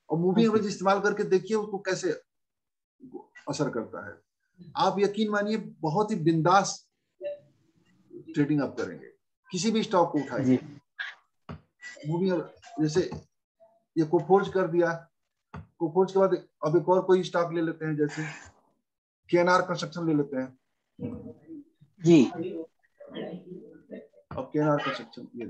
और मूविंग ओके। एवरेज इस्तेमाल करके देखिए उसको कैसे असर करता है। आप यकीन मानिए बहुत ही बिंदास ट्रेडिंग आप करेंगे। किसी भी स्टॉक को उठाइए, मूविंग जैसे ये कोफोर्ज कर दिया, कोफोर्ज के बाद अब एक और कोई स्टॉक ले लेते हैं, जैसे केएनआर कंस्ट्रक्शन ले लेते हैं। जी। अब केएनआर कंस्ट्रक्शन ये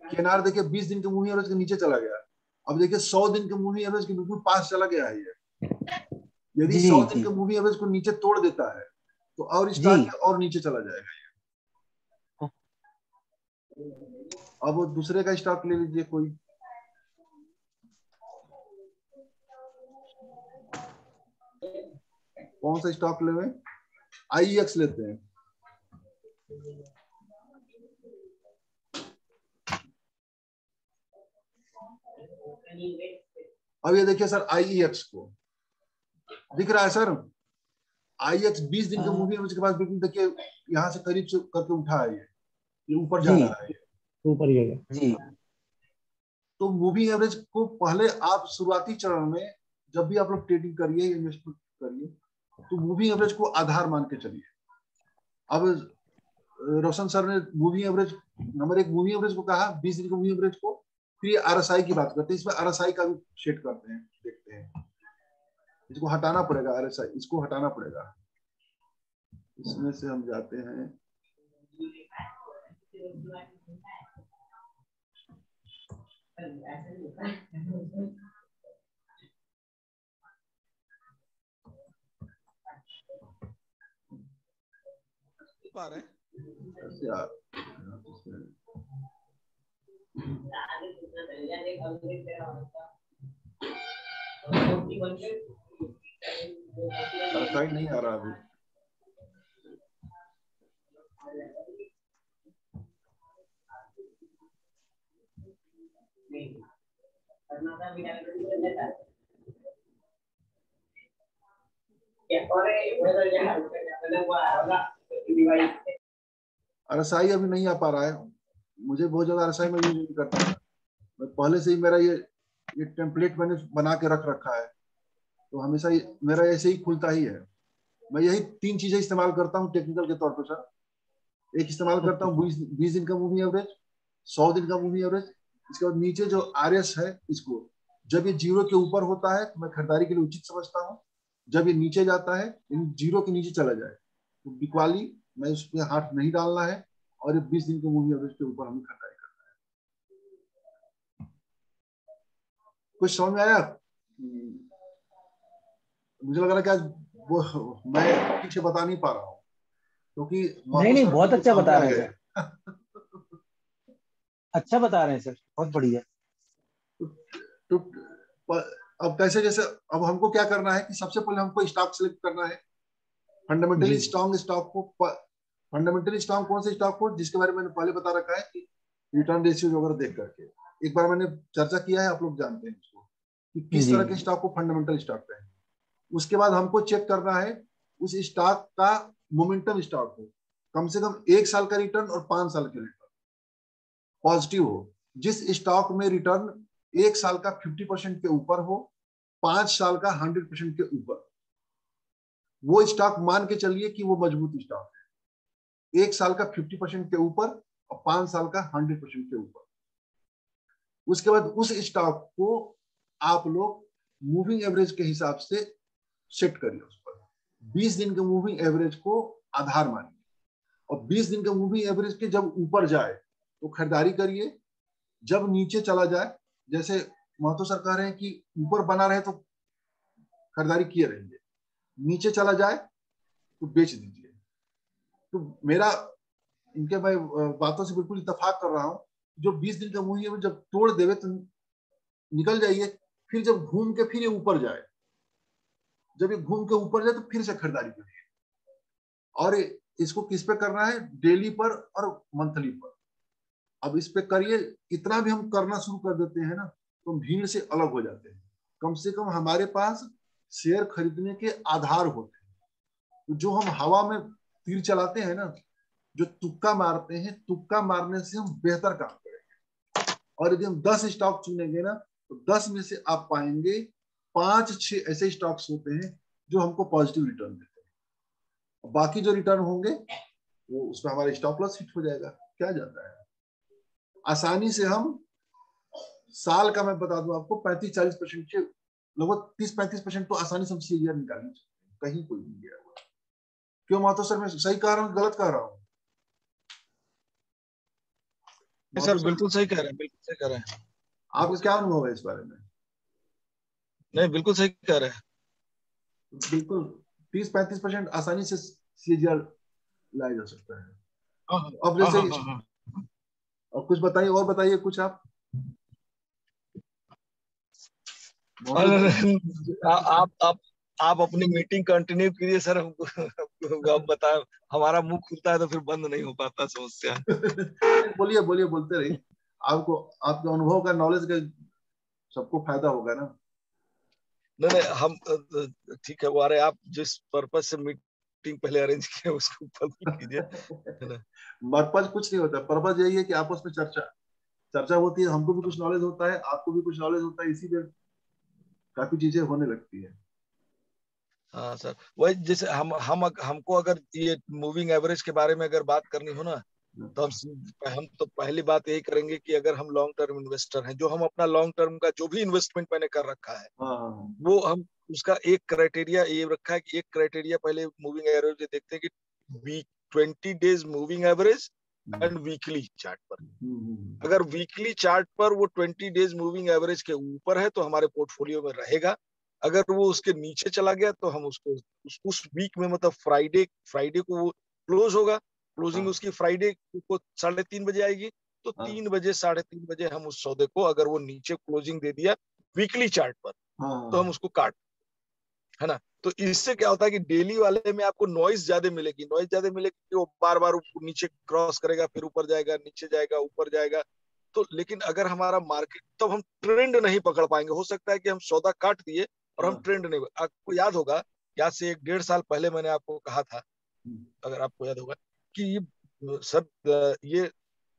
केएनआर देखिए 20 दिन के मूविंग एवरेज के नीचे चला गया, अब देखिए 100 दिन के मूविंग एवरेज के बिल्कुल पास चला गया है ये। यदि 100 दिन जी के मूविंग एवरेज को नीचे तोड़ देता है तो और जी। स्टॉक और नीचे चला जाएगा। अब वो दूसरे का स्टॉक ले लीजिए कोई, कौन सा स्टॉक ले? आईईएक्स लेते हैं। अब ये देखिए सर, आईईएक्स को दिख रहा है सर, आईएक्स 20 दिन के मूविंग एवरेज के बाद बिल्कुल देखिए यहाँ से करीब से करके उठा है, ये ऊपर जा रहा है, ऊपर जी। तो मूविंग एवरेज को पहले आप शुरुआती चरण में जब भी आप लोग ट्रेडिंग करिए, इन्वेस्टमेंट करिए, तो मूविंग एवरेज को आधार मान के चलिए। अब रोशन सर ने moving average number 1 moving average को कहा, 20 दिन के मूविंग एवरेज को, फिर आरएसआई की बात करते हैं। इसमें आरएसआई का भी सेट करते हैं, देखते हैं। इसको हटाना पड़ेगा, आरएसआई इसको हटाना पड़ेगा। इसमें से हम जाते हैं, पा रहे हैं कैसे यार, आरएसआई नहीं आ रहा अभी। आरएसआई अभी नहीं आ पा रहा है, मुझे बहुत ज्यादा आरएसआई में यूज नहीं करता। मैं पहले से ही मेरा ये टेम्पलेट मैंने बना के रख रखा है, तो हमेशा मेरा ऐसे ही खुलता ही है। मैं यही 3 चीजें इस्तेमाल करता हूँ टेक्निकल के तौर पर सर। एक इस्तेमाल करता हूँ 20 दिन का मूविंग एवरेज, 100 दिन का मूविंग एवरेज। इसके बाद नीचे जो आरएस है, इसको जब ये 0 के ऊपर होता है तो मैं खरीदारी के लिए उचित समझता हूँ। जब ये नीचे जाता है, 0 के नीचे चला जाए, तो बिकवाली मैं उस पर हाथ नहीं डालना है, और ये 20 दिन के मूविंग एवरेज के ऊपर हमें खरीदारी करना है। कुछ समझ में आया? मुझे लग रहा है कि आज वो मैं पीछे बता नहीं पा रहा हूँ, क्योंकि नहीं, बहुत तो अच्छा समझ बता आ रहे हैं गए। सर। अच्छा बता रहे हैं सर, बहुत बढ़िया। तो अब कैसे, जैसे अब हमको क्या करना है कि सबसे पहले हमको स्टॉक सेलेक्ट करना है, फंडामेंटली स्ट्रॉन्ग स्टॉक को। फंडामेंटली स्ट्रॉन्ग कौन से स्टॉक को, जिसके बारे में मैंने पहले बता रखा है कि रिटर्न रेशियो वगैरह देख करके एक बार मैंने चर्चा किया है, आप लोग जानते हैं उसको, कि किस तरह के स्टॉक को फंडामेंटल स्टॉक कहेंगे। उसके बाद हमको चेक करना है उस स्टॉक का मोमेंटम स्टॉक हो, कम से कम 1 साल का रिटर्न और 5 साल के रिटर्न पॉजिटिव हो। जिस स्टॉक में रिटर्न 1 साल का 50% के ऊपर हो, 5 साल का 100% के ऊपर, वो स्टॉक मान के चलिए कि वो मजबूत स्टॉक है। 1 साल का 50% के ऊपर और 5 साल का 100% के ऊपर। उसके बाद उस स्टॉक को आप लोग मूविंग एवरेज के हिसाब से सेट करिए। उस पर 20 दिन के मूविंग एवरेज को आधार मानिए, और 20 दिन के मूविंग एवरेज के जब ऊपर जाए तो खरीदारी करिए। जब नीचे चला जाए, जैसे महतो सर कह रहे हैं कि ऊपर बना रहे तो खरीदारी किए रहेंगे, नीचे चला जाए तो बेच दीजिए। तो मेरा इनके मैं बातों से बिल्कुल इत्तेफाक कर रहा हूं। जो 20 दिन का मूवी है जब तोड़ देवे तो निकल जाइए, फिर जब घूम के फिर ये ऊपर जाए जब ये घूम के ऊपर जाए तो फिर से खरीदारी करिए। और इसको किस पे करना है, डेली पर और मंथली पर। अब इस पे करिए, इतना भी हम करना शुरू कर देते हैं ना तो भीड़ से अलग हो जाते हैं। कम से कम हमारे पास शेयर खरीदने के आधार होते हैं। तो जो हम हवा में तीर चलाते हैं ना, जो तुक्का मारते हैं, तुक्का मारने से हम बेहतर काम करेंगे। और यदि हम 10 स्टॉक चुनेंगे ना तो 10 में से आप पाएंगे 5-6 ऐसे स्टॉक्स होते हैं जो हमको पॉजिटिव रिटर्न देते हैं। बाकी जो रिटर्न होंगे वो उसमें हमारा स्टॉप लॉस हिट हो जाएगा। क्या जाता है, आसानी से हम साल का, मैं बता दूं आपको, 35-40% के लगभग 30-35% तो आसानी से हम सीजीआर निकाल सकते हैं, कहीं कोई नहीं गया हुआ। क्यों मातो सर, मैं सही कह रहा हूँ गलत कह रहा हूँ? सर बिल्कुल सही कह रहे हैं, बिल्कुल सही कह रहे हैं। आपका क्या अनुभव है इस बारे में? नहीं, बिल्कुल सही कह रहे हैं। बिल्कुल 30-35% आसानी से सीजीआर लाया जा सकता है। अब हाँ, जैसे हाँ, हाँ, हाँ। और कुछ बताइए, और बताइए कुछ आप। आप अपनी मीटिंग कंटिन्यू कीजिए सर। हमको आप बताएं, हमारा मुंह खुलता है तो फिर बंद नहीं हो पाता समस्या। बोलिए बोलिए, बोलते रहिए। आपको आपके अनुभव का, नॉलेज का सबको फायदा होगा ना। नहीं नहीं, हम ठीक है, वो अरे आप जिस पर्पज से मीटिंग पहले अरेंज किए उसको फुल कीजिए, है ना। पर्पज कुछ नहीं होता, पर्पज यही है कि आपस में चर्चा चर्चा होती है, हमको भी कुछ नॉलेज होता है, आपको भी कुछ नॉलेज होता है, इसी में काफी चीजें होने लगती है। हाँ सर, वही जैसे हम हमको अगर ये मूविंग एवरेज के बारे में अगर बात करनी हो ना, तो हम तो पहली बात यही करेंगे कि अगर हम लॉन्ग टर्म इन्वेस्टर हैं, जो हम अपना लॉन्ग टर्म का जो भी इन्वेस्टमेंट मैंने कर रखा है, हाँ, वो हम उसका एक क्राइटेरिया ये रखा है कि एक क्राइटेरिया पहले मूविंग एवरेज देखते हैं कि week 20 days moving average and weekly chart पर। अगर वीकली चार्ट पर वो 20 डेज मूविंग एवरेज के ऊपर है तो हमारे पोर्टफोलियो में रहेगा। अगर वो उसके नीचे चला गया तो हम उसको उस वीक में, मतलब फ्राइडे फ्राइडे को वो क्लोज होगा, क्लोजिंग उसकी फ्राइडे को 3:30 बजे आएगी, तो 3 बजे 3:30 बजे हम उस सौदे को, अगर वो नीचे क्लोजिंग दे दिया वीकली चार्ट पर, तो हम उसको काट, है ना। तो इससे क्या होता है कि डेली वाले में आपको नॉइज ज्यादा मिलेगी, कि वो बार बार नीचे क्रॉस करेगा, फिर ऊपर जाएगा, नीचे जाएगा, ऊपर जाएगा। तो लेकिन अगर हमारा मार्केट, तब हम ट्रेंड नहीं पकड़ पाएंगे। हो सकता है कि हम सौदा काट दिए और हम ट्रेंड नहीं, आपको याद होगा, याद से 1-1.5 साल पहले मैंने आपको कहा था, अगर आपको याद होगा, कि सर ये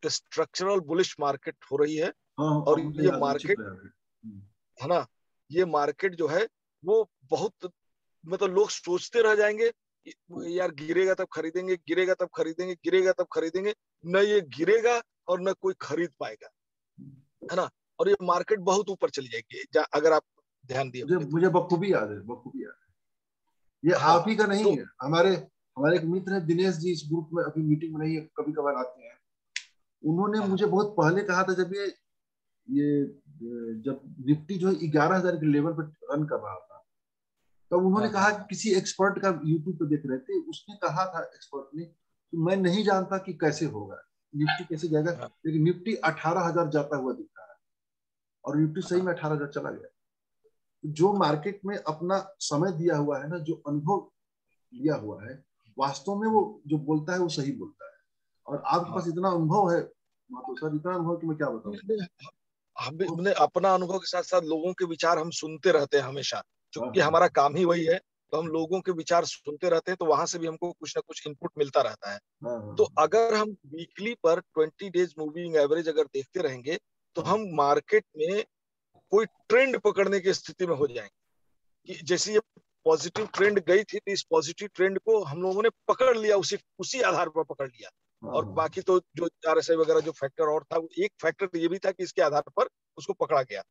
स्ट्रक्चरल बुलिश मार्केट हो रही है, और मुझे ये याद, मार्केट, है। है ना, ये मार्केट जो है वो बहुत, मतलब लोग सोचते रह जाएंगे यार गिरेगा तब खरीदेंगे, गिरेगा तब खरीदेंगे, गिरेगा तब खरीदेंगे। न ये गिरेगा और न कोई खरीद पाएगा, है ना। और ये मार्केट बहुत ऊपर चली जाएगी, अगर आप ध्यान दिए मुझे होंगे तो। मुझे बखूबी याद है, बखूबी याद है। ये हाँ, आप ही का नहीं तो है, हमारे हमारे एक मित्र है दिनेश जी, इस ग्रुप में अभी मीटिंग में नहीं है, कभी कभार आते हैं। उन्होंने हाँ, मुझे बहुत पहले कहा था, जब ये जब निफ्टी जो है 11,000 के लेवल पर रन कर रहा था, तब उन्होंने हाँ, कहा कि किसी एक्सपर्ट का यूट्यूब पे देख रहे थे, उसने कहा था, एक्सपर्ट ने, कि मैं नहीं जानता कि कैसे होगा, निफ्टी कैसे जाएगा, हाँ, लेकिन निफ्टी 18,000 जाता हुआ दिख रहा है। और निफ्टी सही हाँ, में 18,000 चला गया। जो मार्केट में अपना समय दिया हुआ है ना, जो अनुभव लिया हुआ है, वास्तव में वो जो बोलता है वो सही बोलता है। और आपके हाँ। पास इतना अनुभव है तो सर, इतना अनुभव कि मैं क्या बताऊं। हम भी, हमने अपना अनुभव के साथ साथ लोगों के विचार हम सुनते रहते हैं हमेशा, हाँ, क्योंकि हमारा काम ही वही है। तो हम लोगों के विचार सुनते रहते हैं, तो वहां से भी हमको कुछ ना कुछ इनपुट मिलता रहता है। हाँ, तो हाँ, अगर हम वीकली पर 20 डेज मूविंग एवरेज अगर देखते रहेंगे, तो हाँ, हम मार्केट में कोई ट्रेंड पकड़ने की स्थिति में हो जाएंगे, कि जैसे ये पॉजिटिव ट्रेंड गई थी, तो इस पॉजिटिव ट्रेंड को हम लोगों ने पकड़ लिया, उसी उसी आधार पर पकड़ लिया। हाँ, और बाकी तो जो आरएसआई वगैरह जो फैक्टर और था, वो एक फैक्टर ये भी था कि इसके आधार पर उसको पकड़ा गया।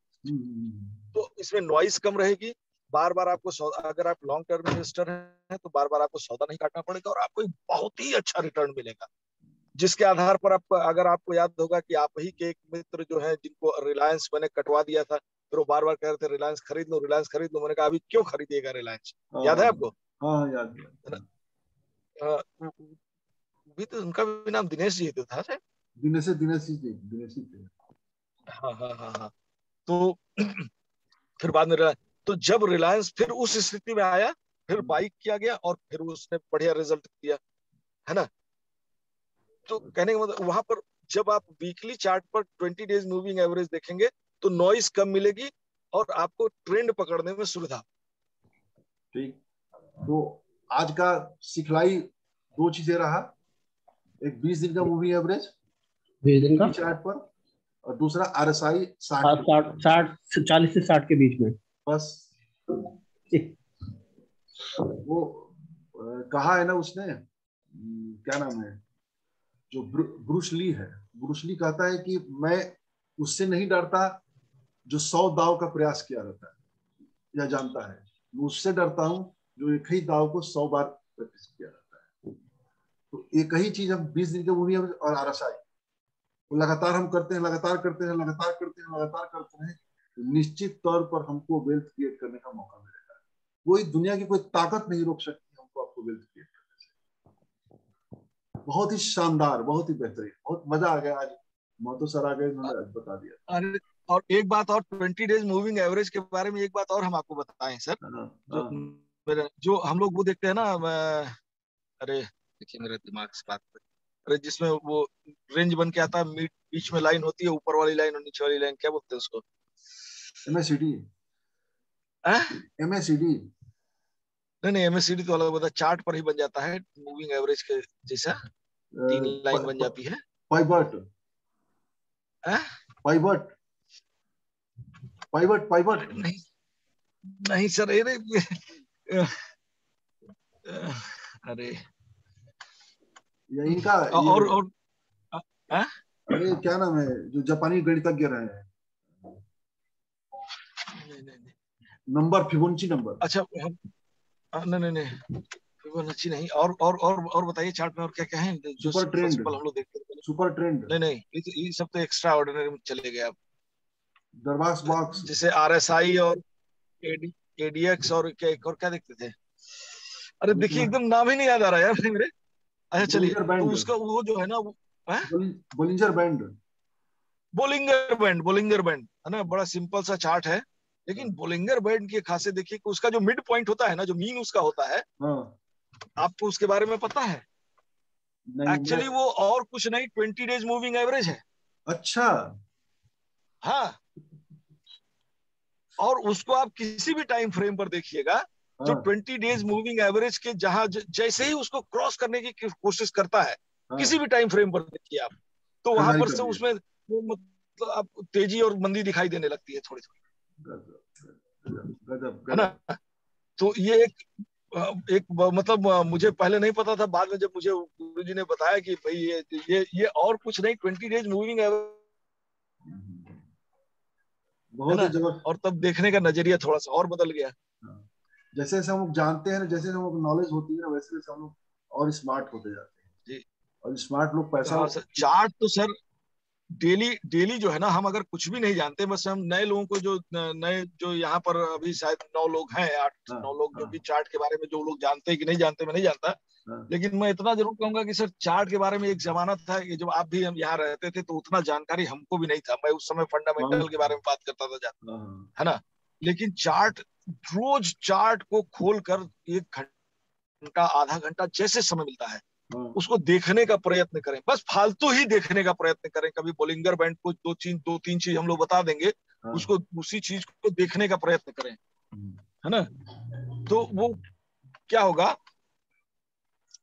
तो इसमें नॉइस कम रहेगी। बार बार आपको अगर आप लॉन्ग टर्म इन्वेस्टर हैं तो बार बार आपको सौदा नहीं काटना पड़ेगा, और आपको एक बहुत ही अच्छा रिटर्न मिलेगा, जिसके आधार पर आप, अगर आपको याद होगा कि आप ही के एक मित्र जो है, जिनको रिलायंस मैंने कटवा दिया था, फिर वो बार बार कह रहे थे रिलायंस खरीद लो, रिलायंस खरीद लो। मैंने कहा अभी क्यों खरीदिएगा रिलायंस, हाँ, याद है हाँ, आपको? हाँ, याद है। है ना? भी तो उनका भी नाम दिनेश जी तो था शायद। दिनेश ही थे। हाँ, हाँ, हाँ, हाँ। तो फिर बाद में तो जब रिलायंस फिर उस स्थिति में आया, फिर बाइक किया गया और फिर उसने बढ़िया रिजल्ट दिया, है ना। तो कहने का मतलब वहां पर जब आप वीकली चार्ट पर 20 डेज मूविंग एवरेज देखेंगे तो नॉइस कम मिलेगी और आपको ट्रेंड पकड़ने में सुविधा। ठीक, तो आज का सिखलाई 2 चीजें रहा, एक 20 दिन का मूविंग एवरेज 20 दिन का चार्ट पर, और दूसरा RSI 60 40 से 60 के बीच में। बस वो कहा है ना उसने, क्या नाम है, जो ब्रूस ली है, ब्रूस ली कहता है कि मैं उससे नहीं डरता जो 100 दाव का प्रयास किया रहता है या जानता है, मैं उससे डरता हूं जो एक ही दाव को 100 बार प्रैक्टिस किया रहता है। तो एक ही चीज हम 20 दिन के मूवी और RSI तो लगातार हम करते हैं, लगातार करते हैं, लगातार करते हैं, लगातार करते हैं, तो निश्चित तौर पर हमको वेल्थ क्रिएट करने का मौका मिलेगा। कोई दुनिया की कोई ताकत नहीं रोक सकती हमको आपको वेल्थ क्रिएट करने से। बहुत ही शानदार, बहुत ही बेहतरीन, बहुत मजा आ गया आज। महतो सर आ गए, उन्होंने बता दिया। अरे और एक बात और, 20 डेज मूविंग एवरेज के बारे में एक बात और हम आपको बताएं सर। जो हम लोग वो देखते हैं ना, अरे देखिए मेरे दिमाग से बात, अरे जिसमें वो रेंज बन के आता है, बीच में लाइन होती है, ऊपर वाली लाइन और नीचे वाली लाइन, क्या बोलते हैं उसको? MACD। MACD नहीं, MACD तो अलग होता है, चार्ट पर ही बन जाता है मूविंग एवरेज के जैसा, 3 लाइन बन जाती है। पाइवट पाइवट पाइवट पाइवट नहीं नहीं सर, अरे यही का और अरे क्या नाम है जो जापानी गणितज्ञ रहे हैं, नंबर, फिबोनाची नंबर। अच्छा नहीं फिबोनाची नहीं, और बताइए चार्ट में और क्या क्या है जो सिंपल हम लोग देखते हैं। सुपर ट्रेंड नहीं ये सब तो एक्स्ट्रा ऑर्डिनरी में चले गए आप। दरबास बॉक्स, जैसे RSI और ADX और क्या, एक और क्या देखते थे, अरे देखिए एकदम नाम ही नहीं याद आ रहा यार मेरे। अच्छा चलिए, तो उसका वो जो है ना, बोलिंजर बैंड है ना, बड़ा सिंपल सा चार्ट है, लेकिन बोलिंगर बैंड की खासियत देखिए कि उसका जो मिड पॉइंट होता है ना, जो मीन उसका होता है, आपको उसके बारे में पता है? एक्चुअली वो और कुछ नहीं, 20 डेज मूविंग एवरेज है। अच्छा, हाँ, और उसको आप किसी भी टाइम फ्रेम पर देखिएगा, जो 20 डेज मूविंग एवरेज के जहां जैसे ही उसको क्रॉस करने की कोशिश करता है, किसी भी टाइम फ्रेम पर देखिए आप, तो वहां पर से उसमें वो मतलब आप तेजी और मंदी दिखाई देने लगती है थोड़ी थोड़ी, है ना। तो ये एक मतलब मुझे पहले नहीं पता था, बाद में जब मुझे गुरुजी ने बताया कि भाई ये और कुछ नहीं, 20 डेज मूविंग एवरेज, बहुत ही जबरदस्त। और तब देखने का नजरिया थोड़ा सा और बदल गया। जैसे जैसे हम लोग जानते हैं, जैसे हम लोग नॉलेज होती है ना, वैसे वैसे हम लोग और स्मार्ट होते जाते हैं जी। और स्मार्ट लोग पैसा चार्ट तो सर डेली जो है ना, हम अगर कुछ भी नहीं जानते, बस हम नए लोगों को जो यहाँ पर अभी शायद 9 लोग हैं, 8-9 लोग जो भी चार्ट के बारे में, जो लोग जानते हैं कि नहीं जानते, मैं नहीं जानता, लेकिन मैं इतना जरूर कहूंगा कि सर चार्ट के बारे में एक जमाना था कि जब आप भी हम यहाँ रहते थे तो उतना जानकारी हमको भी नहीं था। मैं उस समय फंडामेंटल के बारे में बात करता था ज्यादा, है ना। लेकिन रोज चार्ट को खोलकर 1 घंटा आधा घंटा जैसे समय मिलता है उसको देखने का प्रयत्न करें, बस फालतू ही देखने का प्रयत्न करें। कभी बोलिंगर बैंड को दो तीन चीज हम लोग बता देंगे, उसको उसी चीज को देखने का प्रयत्न करें, है ना। तो वो क्या होगा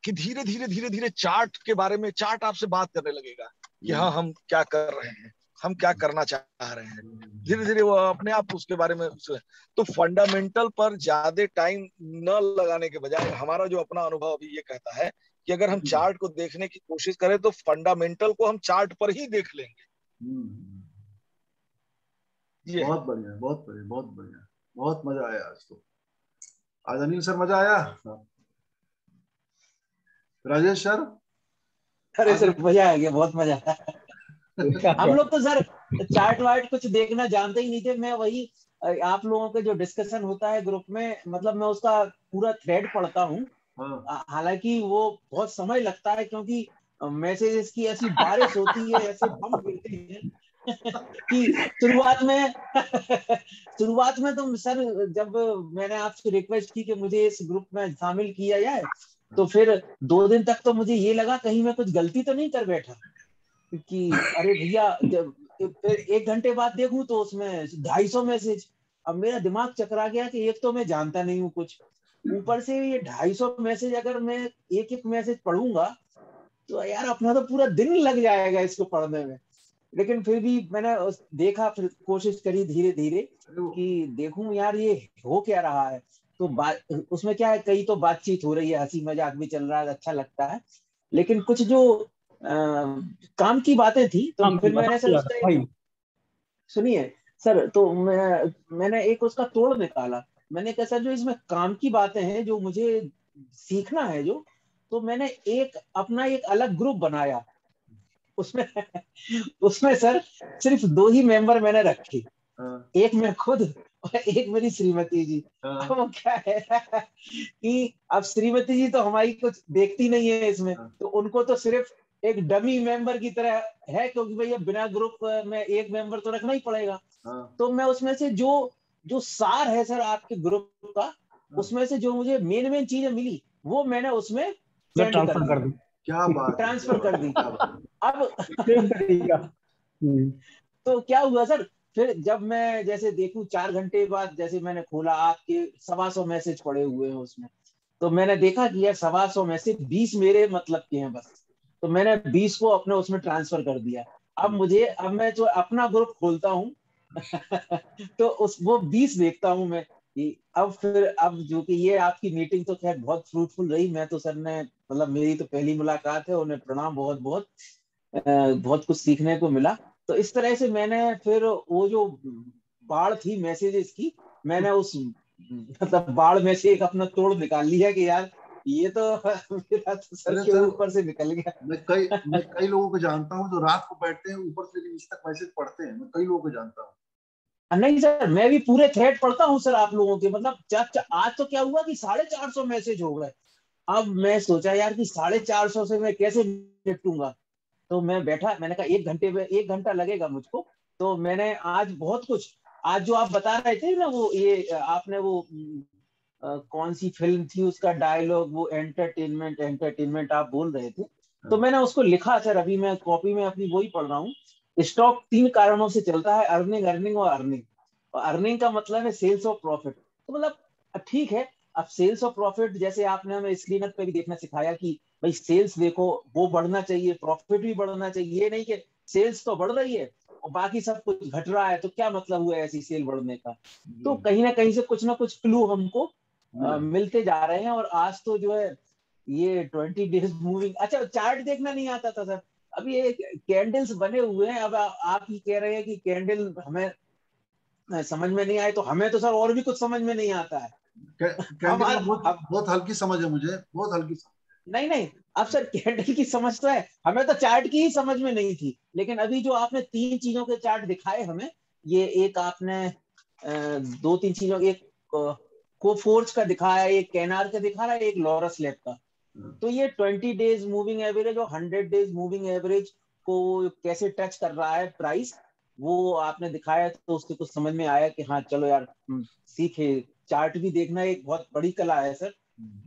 कि धीरे धीरे चार्ट के बारे में, चार्ट आपसे बात करने लगेगा कि हाँ हम क्या कर रहे हैं, हम क्या करना चाह रहे हैं। धीरे धीरे वो अपने आप उसके बारे में तो फंडामेंटल पर ज्यादा टाइम न लगाने के बजाय हमारा जो अपना अनुभव अभी ये कहता है कि अगर हम चार्ट को देखने की कोशिश करें तो फंडामेंटल को हम चार्ट पर ही देख लेंगे। ये बहुत बढ़िया, बहुत बढ़िया, बहुत बढ़िया, बहुत मजा आया आज तो। आज अनिल सर मजा आया, राजेश सर? अरे सर मजा आ गया, बहुत मजा आया। हम लोग तो सर चार्ट वार्ट कुछ देखना जानते ही नहीं थे। मैं वही आप लोगों के जो डिस्कशन होता है ग्रुप में, मतलब मैं उसका पूरा थ्रेड पढ़ता हूँ। हालांकि वो बहुत समय लगता है क्योंकि मैसेजेस की ऐसी बारिश होती है, ऐसे बम गिरते हैं कि शुरुआत में तो सर जब मैंने आपसे रिक्वेस्ट की कि मुझे इस ग्रुप में शामिल किया जाए, तो फिर 2 दिन तक तो मुझे ये लगा कहीं मैं कुछ गलती तो नहीं कर बैठा, कि अरे भैया, जब फिर 1 घंटे बाद देखूं तो उसमें 250 मैसेज। अब मेरा दिमाग चकरा गया कि एक तो मैं जानता नहीं हूँ कुछ, ऊपर से ये 250 मैसेज, अगर मैं एक एक मैसेज पढ़ूंगा तो यार अपना तो पूरा दिन लग जाएगा इसको पढ़ने में। लेकिन फिर भी मैंने देखा, फिर कोशिश करी धीरे धीरे कि देखूं यार ये हो क्या रहा है। तो उसमें क्या है, कई तो बातचीत हो रही है, हंसी मजाक भी चल रहा है, अच्छा लगता है। लेकिन कुछ जो काम की बातें थी, तो काम की फिर बात मैंने सर उसका भाई। सुनिए सर, तो मैंने एक उसका तोड़ निकाला। मैंने कहा सर जो इसमें काम की बातें हैं, जो मुझे सीखना है जो, तो मैंने एक अपना एक अलग ग्रुप बनाया। उसमें उसमें सर सिर्फ 2 ही मेंबर मैंने रखे, एक मैं खुद और एक मेरी श्रीमती जी। अब वो क्या है कि अब श्रीमती जी तो हमारी कुछ देखती नहीं है इसमें, तो उनको तो सिर्फ एक डमी मेंबर की तरह है, क्योंकि भैया बिना ग्रुप में एक मेंबर तो रखना ही पड़ेगा। तो मैं उसमें से जो जो सार है सर आपके ग्रुप का, उसमें से जो मुझे मेन मेन चीजें मिली, वो मैंने उसमें सेंड कर ट्रांसफर दी, कर दूं। क्या बात है, ट्रांसफर कर दी। क्या बात है। अब सेम तरीका। तो क्या हुआ सर, फिर जब मैं जैसे देखूं 4 घंटे बाद, जैसे मैंने खोला, आपके 125 मैसेज पड़े हुए हैं उसमें, तो मैंने देखा कि यार 125 मैसेज 20 मेरे मतलब के हैं बस। तो मैंने 20 को अपने उसमें ट्रांसफर कर दिया। अब मैं जो अपना ग्रुप खोलता हूँ तो उस वो 20 देखता हूँ मैं कि अब जो कि ये आपकी मीटिंग तो खैर बहुत फ्रूटफुल रही। मैं तो सर ने मतलब मेरी तो पहली मुलाकात है, उन्हें प्रणाम बहुत बहुत, बहुत कुछ सीखने को मिला। तो इस तरह से मैंने फिर वो जो बाढ़ थी मैसेजेस की, मैंने उस मतलब बाढ़ में से एक अपना तोड़ निकाल लिया कि यार ये तो मेरा तो सर अरे के सर, ऊपर से निकल गया। मैं कई लोगों को जानता हूँ जो रात को बैठते हैं ऊपर से नीचे तक मैसेज पढ़ते हैं। मैं कई लोगों को जानता हूँ। नहीं सर, मैं भी पूरे थ्रेड पढ़ता हूँ सर आप लोगों के, मतलब आज तो क्या हुआ कि 450 मैसेज हो गए। अब मैं सोचा यार कि 450 से मैं कैसे निपटूंगा। तो मैं बैठा, मैंने कहा 1 घंटे में 1 घंटा लगेगा मुझको। तो मैंने आज बहुत कुछ, आज जो आप बता रहे थे ना, वो ये आपने वो कौन सी फिल्म थी उसका डायलॉग, वो एंटरटेनमेंट एंटरटेनमेंट आप बोल रहे थे, तो मैंने उसको लिखा सर। अभी मैं कॉपी में अपनी वही पढ़ रहा हूँ। स्टॉक 3 कारणों से चलता है, अर्निंग, अर्निंग और अर्निंग। और अर्निंग का मतलब है सेल्स और प्रॉफिट। तो मतलब ठीक है, अब सेल्स और प्रॉफिट जैसे आपने हमें स्क्रीन पे भी देखना सिखाया कि भाई सेल्स देखो वो बढ़ना चाहिए, प्रॉफिट भी बढ़ना चाहिए। ये नहीं कि सेल्स तो बढ़ रही है और बाकी सब कुछ घट रहा है, तो क्या मतलब हुआ ऐसी सेल बढ़ने का। तो कहीं ना कहीं से कुछ ना कुछ क्लू हमको मिलते जा रहे हैं। और आज तो जो है ये 20 डेज मूविंग, अच्छा चार्ट देखना नहीं आता था सर। अब ये कैंडल्स बने हुए हैं। अब आप ही कह रहे हैं कि कैंडल हमें समझ में नहीं आए, तो हमें तो सर और भी कुछ समझ में नहीं आता है। कैंडल हमारा में बहुत अब बहुत हल्की समझ है मुझे, बहुत हल्की समझ। नहीं नहीं, अब सर कैंडल की समझ तो है, हमें तो चार्ट की ही समझ में नहीं थी। लेकिन अभी जो आपने 3 चीजों के चार्ट दिखाए हमें, ये एक आपने 2-3 चीजों, एक कोफोर्ज का दिखाया, एक केनार का दिखा रहा है, एक लॉरस लैब का। तो ये 20 डेज मूविंग एवरेज और 100 डेज मूविंग एवरेज को कैसे टच कर रहा है प्राइस, वो आपने दिखाया। तो उससे कुछ समझ में आया कि हाँ चलो यार सीखे। चार्ट भी देखना एक बहुत बड़ी कला है सर,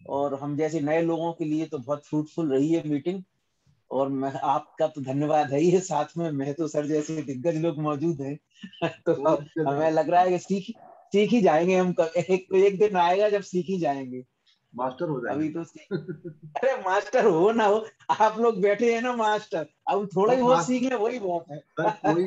और हम जैसे नए लोगों के लिए तो बहुत फ्रूटफुल रही है मीटिंग। और मैं आपका तो धन्यवाद है ही, साथ में मैं तो सर जैसे दिग्गज लोग मौजूद हैं तो बहुत हमें लग रहा है कि सीख ही जाएंगे हम। एक दिन आएगा जब सीख ही जाएंगे। मास्टर हो अभी तो जाएंगे। अरे मास्टर हो ना हो, आप लोग बैठे हैं ना मास्टर, अब थोड़ा ही सब बहुत मास्टर सीख ले वही बहुत है। सर, कोई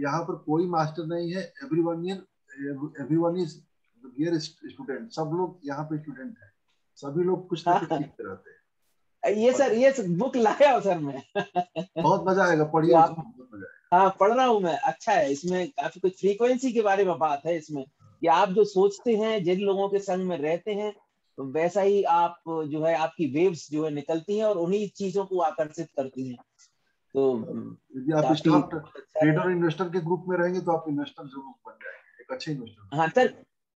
यहाँ पर कोई मास्टर नहीं है। Everyone is here student. सब लोग यहाँ पे स्टूडेंट हैं। सभी लोग कुछ ना कुछ सीखते रहते हैं। ये और सर ये बुक लाया हूँ सर मैं बहुत मजा आएगा, जो पढ़िए आप, उसको, बहुत मजा आएगा। हाँ पढ़ रहा हूँ मैं। अच्छा है, इसमें काफी कुछ फ्रीक्वेंसी के बारे में बात है इसमें, कि आप जो सोचते हैं, जिन लोगों के संग में रहते हैं, तो वैसा ही आप जो है आपकी वेव्स जो है निकलती हैं और उन्हीं चीजों को आकर्षित करती हैं। तो यदि आप काफी स्टाफ अच्छा है। ट्रेडर और इन्वेस्टर के ग्रुप में रहेंगे तो आप इन्वेस्टर जरूर बन जाएंगे, एक अच्छे इन्वेस्टर। हाँ सर,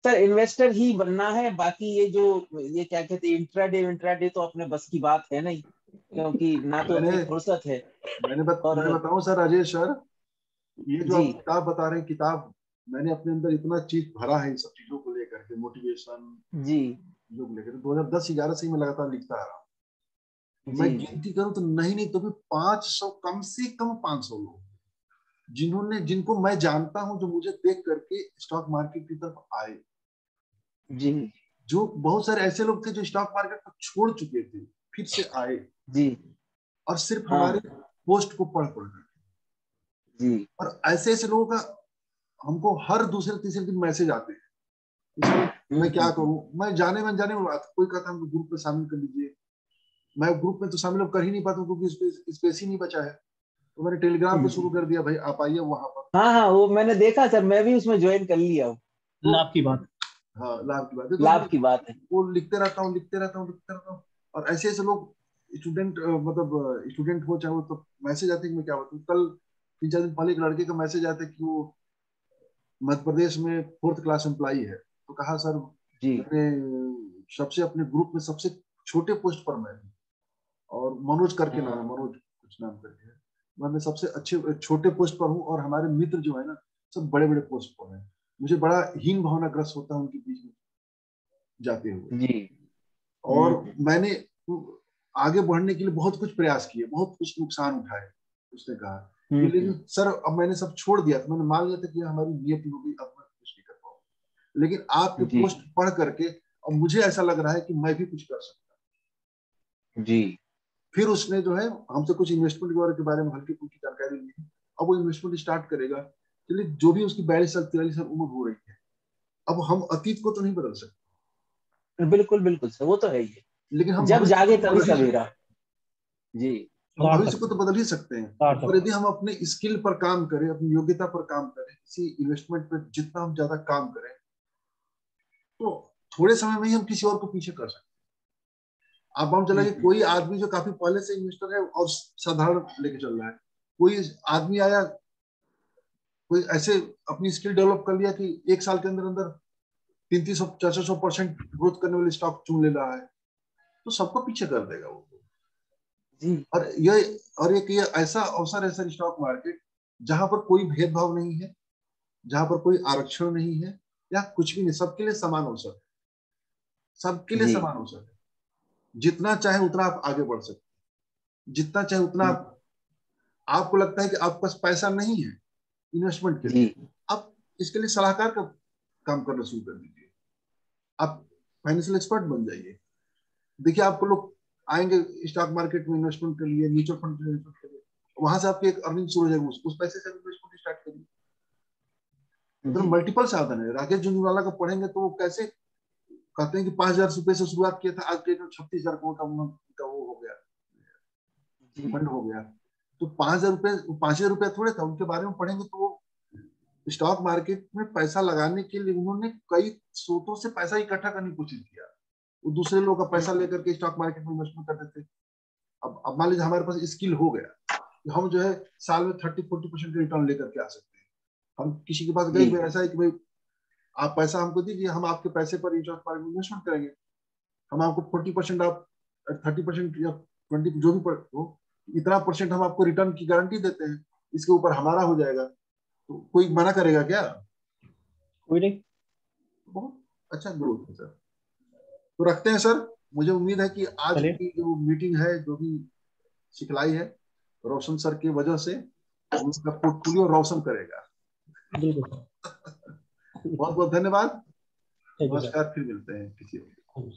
सर इन्वेस्टर ही बनना है। बाकी ये जो ये क्या कहते हैं इंट्राडे तो अपने बस की बात है नहीं, क्योंकि ना तो मैंने इतनी फुर्सत है। और मैं बताऊं सर, राजेश सर, ये जो आप जी किताब बता रहे हैं, किताब मैंने अपने अंदर इतना चीज भरा है इन सब चीजों को लेकर के, मोटिवेशन जी जो को लेकर 2010-11 से ही मैं लगातार लिखता आ रहा हूँ। मैं जी जी गिनती करूं तो नहीं तो भी 500, कम से कम 500 लोग जिनको मैं जानता हूं, जो मुझे देख करके स्टॉक मार्केट की तरफ आए। जी जो बहुत सारे ऐसे लोग थे जो स्टॉक मार्केट को छोड़ चुके थे, फिर से आए, जी और सिर्फ हमारे हाँ पोस्ट को पढ़ पढ़ कर। जी और ऐसे ऐसे लोगों का हमको हर दूसरे तीसरे दिन मैसेज आते हैं कि सर मैं क्या हम्म। करूं। मैं जाने में अनजाने में बात, कोई कहता हमको ग्रुप में शामिल कर लीजिए। मैं ग्रुप में तो शामिल अब कर ही नहीं पाता हूं, क्योंकि स्पेस ही नहीं बचा है। तो मैंने टेलीग्राम पे शुरू कर दिया, भाई आप आइए वहां पर। हाँ हाँ, वो मैंने देखा सर, मैं भी उसमें ज्वाइन कर लिया हूँ। तो लाभ की बात। हाँ, लाभ की बात है। तो लाभ की बात है। वो लिखते रहता हूँ, लिखते रहता हूँ, लिखते रहता हूँ। और ऐसे ऐसे लोग स्टूडेंट, मतलब स्टूडेंट हो चाहे वो, तो मैसेज आते हैं कि मैं क्या बताऊँ। कल 3-4 दिन पहले एक लड़के का मैसेज आया था कि वो मध्य प्रदेश में 4th क्लास एम्प्लॉई है। तो कहा सर जी मैंने सबसे अपने ग्रुप में सबसे छोटे पोस्ट पर मैं हूँ, और मनोज करके नाम है, हाँ मनोज कुछ नाम करके है। मैं सबसे अच्छे छोटे पोस्ट पर हूँ, और हमारे मित्र जो है ना, सब बड़े बड़े पोस्ट पर हैं। मुझे बड़ा हीन भावनाग्रस्त होता है उनके बीच में जाते हुए। जी और मैंने आगे बढ़ने के लिए बहुत कुछ प्रयास किए, बहुत कुछ नुकसान उठाए। उसने कहा कि लेकिन सर अब मैंने सब छोड़ दिया था, मैंने मान लिया था कि हमारी नियति हो गई, अब मैं कुछ नहीं कर पाऊंगा। लेकिन आपके जी पोस्ट पढ़ करके अब मुझे ऐसा लग रहा है कि मैं भी कुछ कर सकता जी हूँ। फिर उसने जो है हमसे कुछ इन्वेस्टमेंट वगैरह के बारे में हल्की फुल्की जानकारी ली। अब वो इन्वेस्टमेंट स्टार्ट करेगा। चलिए, जो भी उसकी 42 साल 43 साल उम्र हो रही है, अब हम अतीत को तो नहीं बदल सकते, बिल्कुल बिल्कुल सर, वो तो है ही है। लेकिन हम जब भविष्य को जागे तो तभी बदल ही सकते सवेरा। हैं। जी हम सुधार भविष्य को सकते तो हैं, बदल ही सकते हैं। सुधार और सकते यदि हम अपने स्किल पर काम करें, अपनी योग्यता पर काम करें, इसी इन्वेस्टमेंट पर जितना हम ज्यादा काम करें, तो थोड़े समय में ही हम किसी और को पीछे कर सकते हैं। आप हम चला कि कोई आदमी जो काफी पहले से इन्वेस्टर है और साधारण लेके चल रहा है, कोई आदमी आया, कोई ऐसे अपनी स्किल डेवलप कर लिया कि 1 साल के अंदर अंदर 300-400% ग्रोथ करने वाले स्टॉक चुन ले रहा है, तो सबको पीछे कर देगा वो। जी और ये ऐसा अवसर है सर, स्टॉक मार्केट, जहां पर कोई भेदभाव नहीं है, जहां पर कोई आरक्षण नहीं है, या कुछ भी नहीं, सबके लिए समान अवसर है। सबके लिए जी समान अवसर है। जितना चाहे उतना आप आगे बढ़ सकते हैं, जितना चाहे उतना आपको लगता है कि आपके पास पैसा नहीं है इन्वेस्टमेंट के जी लिए, आप इसके लिए सलाहकार का काम करना शुरू कर दीजिए। आप फाइनेंशियल एक्सपर्ट बन जाइए। देखिए, आपको लोग आएंगे स्टॉक मार्केट में इन्वेस्टमेंट के लिए, म्यूचुअल फंड में इन्वेस्टमेंट के लिए, वहां से आपकी एक अर्निंग शुरू हो जाएगी, उस पैसे से इन्वेस्टमेंट स्टार्ट करिए। मतलब जी मल्टीपल साधन है। राकेश झुंझुनवाला का पढ़ेंगे तो वो कैसे कहते हैं कि 5,000 रुपए से शुरुआत किया था, आज के 36,000 का वो हो गया, जी फंड हो गया। तो 5,000 रुपए, 5,000 रुपया थोड़े था, उनके बारे में पढ़ेंगे तो वो स्टॉक मार्केट में पैसा लगाने के लिए उन्होंने कई स्रोतों से पैसा इकट्ठा करने की कोशिश किया। वो दूसरे लोगों का पैसा लेकर के स्टॉक मार्केट में इन्वेस्टमेंट करते थे। अब मान लीजिए हमारे पास स्किल हो गया, तो हम जो है साल में 30-40% रिटर्न लेकर के आ सकते हैं। हम किसी के पास गए, जी ऐसा है कि भाई आप पैसा हमको दीजिए, हम आपके पैसे पर स्टॉक मार्केट में इन्वेस्टमेंट करेंगे। हम आपको 40%, आप 30% या 20, जो भी हो, इतना परसेंट हम आपको रिटर्न की गारंटी देते हैं, इसके ऊपर हमारा हो जाएगा। तो कोई मना करेगा क्या? कोई नहीं। बहुत अच्छा ग्रोथ है सर। तो रखते हैं सर। मुझे उम्मीद है कि आज चलिए, की जो मीटिंग है, जो भी सिखलाई है, रोशन सर की वजह से उनका पोर्टफोलियो रोशन करेगा। बिल्कुल सर। बहुत बहुत धन्यवाद। Thank you sir. नमस्कार, फिर मिलते हैं किसी और